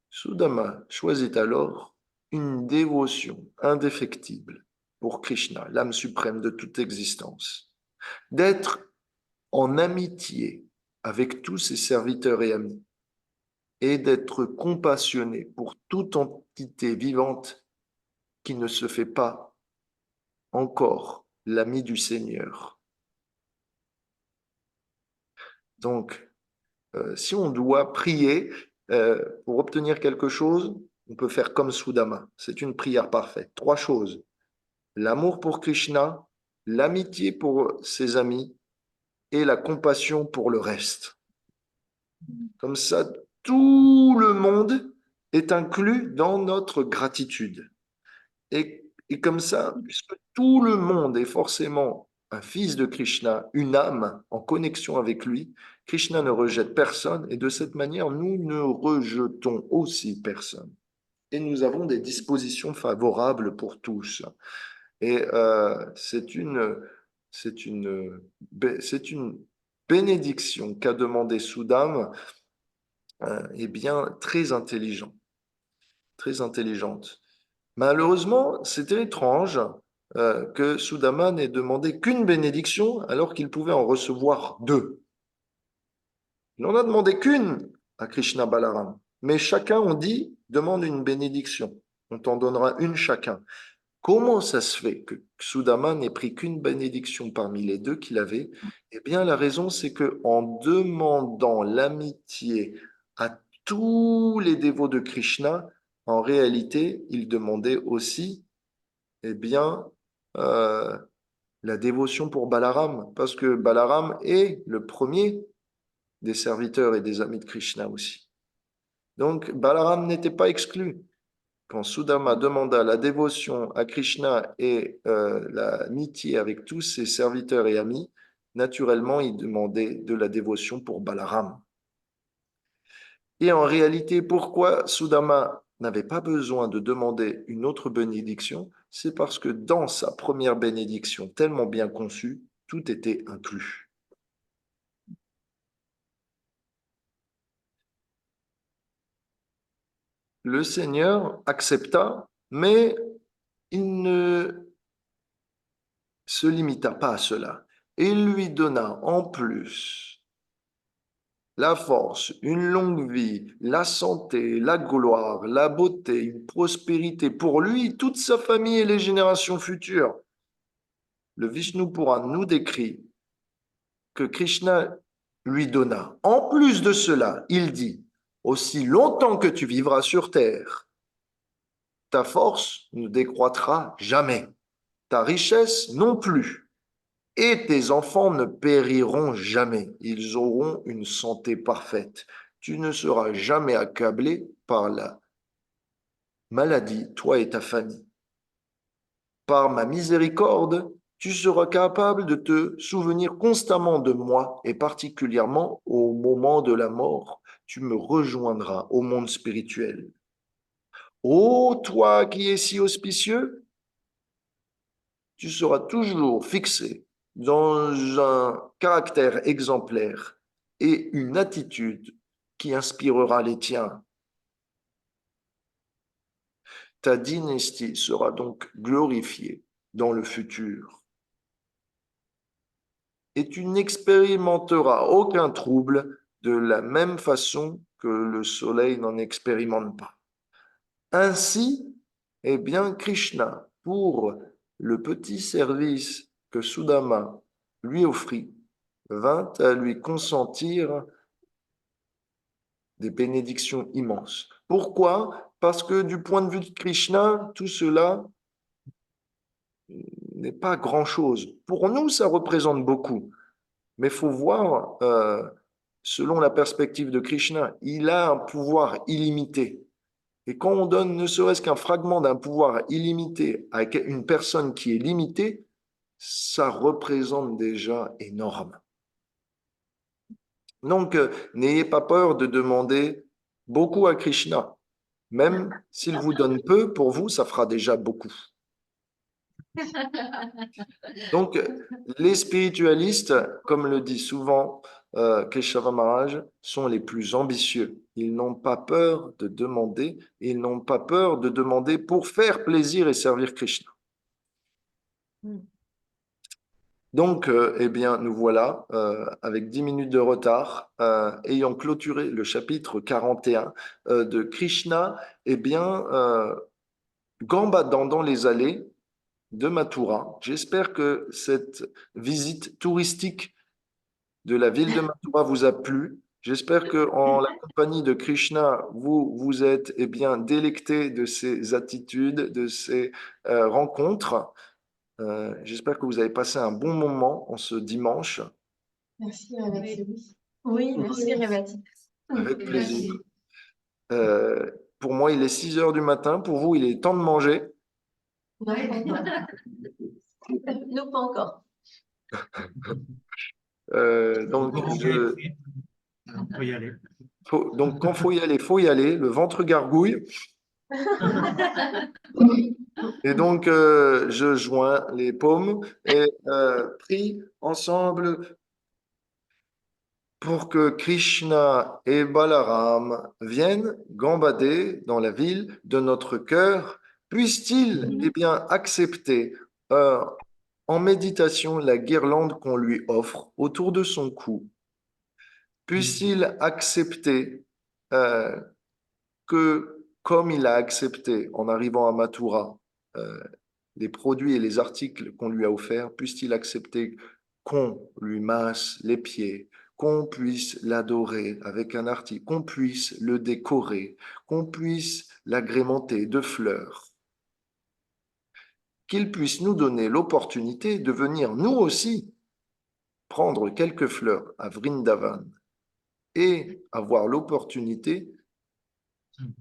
S1: Sudama choisit alors une dévotion indéfectible pour Krishna, l'âme suprême de toute existence, d'être en amitié avec tous ses serviteurs et amis, et d'être compassionné pour toute entité vivante qui ne se fait pas encore l'ami du Seigneur. Donc, si on doit prier pour obtenir quelque chose, on peut faire comme Sudama. C'est une prière parfaite. 3 choses. L'amour pour Krishna, l'amitié pour ses amis et la compassion pour le reste. Comme ça, tout le monde est inclus dans notre gratitude. Et comme ça, puisque tout le monde est forcément un fils de Krishna, une âme en connexion avec lui, Krishna ne rejette personne et de cette manière, nous ne rejetons aussi personne. Et nous avons des dispositions favorables pour tous. Et c'est une bénédiction qu'a demandé Sudam, eh bien, très intelligent, très intelligente. Malheureusement, c'était étrange. que Sudama n'ait demandé qu'une bénédiction alors qu'il pouvait en recevoir deux. Il n'en a demandé qu'une à Krishna Balaram, mais chacun, on dit, demande une bénédiction. On t'en donnera une chacun. Comment ça se fait que Sudama n'ait pris qu'une bénédiction parmi les deux qu'il avait? Eh bien, la raison, c'est que en demandant l'amitié à tous les dévots de Krishna, en réalité, il demandait aussi, eh bien, euh, la dévotion pour Balaram, parce que Balaram est le premier des serviteurs et des amis de Krishna aussi. Donc, Balaram n'était pas exclu. Quand Sudama demanda la dévotion à Krishna et l'amitié avec tous ses serviteurs et amis, naturellement, il demandait de la dévotion pour Balaram. Et en réalité, pourquoi Sudama n'avait pas besoin de demander une autre bénédiction? C'est parce que dans sa première bénédiction, tellement bien conçue, tout était inclus. Le Seigneur accepta, mais il ne se limita pas à cela. Il lui donna en plus la force, une longue vie, la santé, la gloire, la beauté, une prospérité pour lui, toute sa famille et les générations futures. Le Vishnu Puran nous décrit que Krishna lui donna. En plus de cela, il dit, aussi longtemps que tu vivras sur terre, ta force ne décroîtra jamais, ta richesse non plus, et tes enfants ne périront jamais, ils auront une santé parfaite. Tu ne seras jamais accablé par la maladie, toi et ta famille. Par ma miséricorde, tu seras capable de te souvenir constamment de moi, et particulièrement au moment de la mort, tu me rejoindras au monde spirituel. Ô toi qui es si auspicieux, tu seras toujours fixé dans un caractère exemplaire et une attitude qui inspirera les tiens. Ta dynastie sera donc glorifiée dans le futur. Et tu n'expérimenteras aucun trouble de la même façon que le soleil n'en expérimente pas. Ainsi, eh bien, Krishna, pour le petit service que Sudama lui offrit, vint à lui consentir des bénédictions immenses. Pourquoi? Parce que du point de vue de Krishna, tout cela n'est pas grand-chose. Pour nous, ça représente beaucoup. Mais il faut voir, selon la perspective de Krishna, il a un pouvoir illimité. Et quand on donne ne serait-ce qu'un fragment d'un pouvoir illimité à une personne qui est limitée, ça représente déjà énorme. Donc, n'ayez pas peur de demander beaucoup à Krishna. Même s'il vous donne peu, pour vous, ça fera déjà beaucoup. Donc, les spiritualistes, comme le dit souvent Keshava Maharaj, sont les plus ambitieux. Ils n'ont pas peur de demander, ils n'ont pas peur de demander pour faire plaisir et servir Krishna. Donc, eh bien, nous voilà, avec 10 minutes de retard, ayant clôturé le chapitre 41 de Krishna, eh bien, gambadant dans les allées de Mathura. J'espère que cette visite touristique de la ville de Mathura vous a plu. J'espère que en la compagnie de Krishna, vous vous êtes eh bien, délecté de ces attitudes, de ces rencontres. J'espère que vous avez passé un bon moment en ce dimanche.
S2: Merci, Révati. Oui, merci, Révati.
S1: Avec plaisir. Pour moi, il est 6 heures du matin. Pour vous, il est temps de manger.
S2: Non, pas encore. Nous, pas encore.
S1: Donc,
S4: faut y aller.
S1: donc, quand il faut y aller. Le ventre gargouille. Et donc, je joins les paumes et prie ensemble pour que Krishna et Balaram viennent gambader dans la ville de notre cœur. Puissent-ils eh bien, accepter euh, en méditation la guirlande qu'on lui offre autour de son cou. Puisse-t-il accepter euh, que, comme il a accepté en arrivant à Mathura, les produits et les articles qu'on lui a offerts, puisse-t-il accepter qu'on lui masse les pieds, qu'on puisse l'adorer avec un article, qu'on puisse le décorer, qu'on puisse l'agrémenter de fleurs, qu'il puisse nous donner l'opportunité de venir nous aussi prendre quelques fleurs à Vrindavan et avoir l'opportunité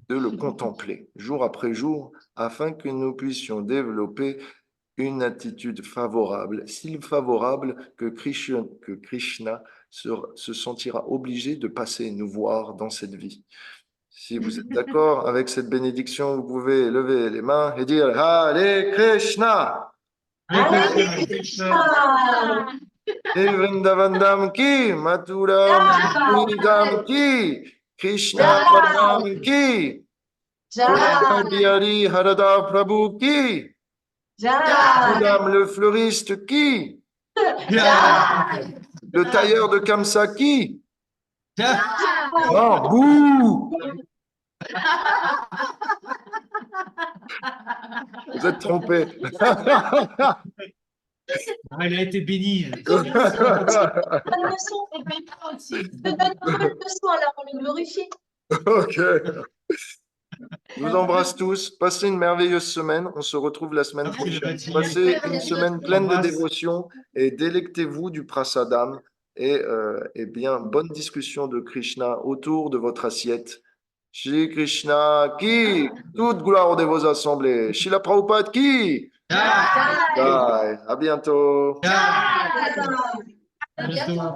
S1: de le contempler jour après jour afin que nous puissions développer une attitude favorable, si favorable que Krishna se sentira obligé de passer nous voir dans cette vie. Si vous êtes d'accord avec cette bénédiction, vous pouvez lever les mains et dire Hare Krishna,
S2: Hare Krishna.
S1: et Vrindavandam ki, Mathura Dham ki, Krishna
S2: Jai.
S1: Vardham ki, Kunja
S2: Jai.
S1: Bihari Harada Prabhu ki,
S2: Jai.
S1: Madame le fleuriste qui,
S2: Jai.
S1: le tailleur de Kamsaki.
S4: Tiens,
S1: Non, bouh! Vous êtes trompé.
S4: elle a été bénie.
S2: Bonne leçon.
S5: Et ben, toi aussi.
S2: Je te donne une bonne leçon alors on le glorifie.
S1: Ok. Je vous embrasse tous. Passez une merveilleuse semaine. On se retrouve la semaine
S4: Merci,
S1: prochaine.
S4: Baptiste.
S1: Passez une semaine pleine de
S4: Embrasse.
S1: dévotion et délectez-vous du prasadam. Et bien, bonne discussion de Krishna autour de votre assiette. Shri Krishna qui, toute gloire de vos assemblées. Shila Prabhupada qui. Bye. À bientôt.
S4: Ciao.
S2: Jai.
S4: À bientôt.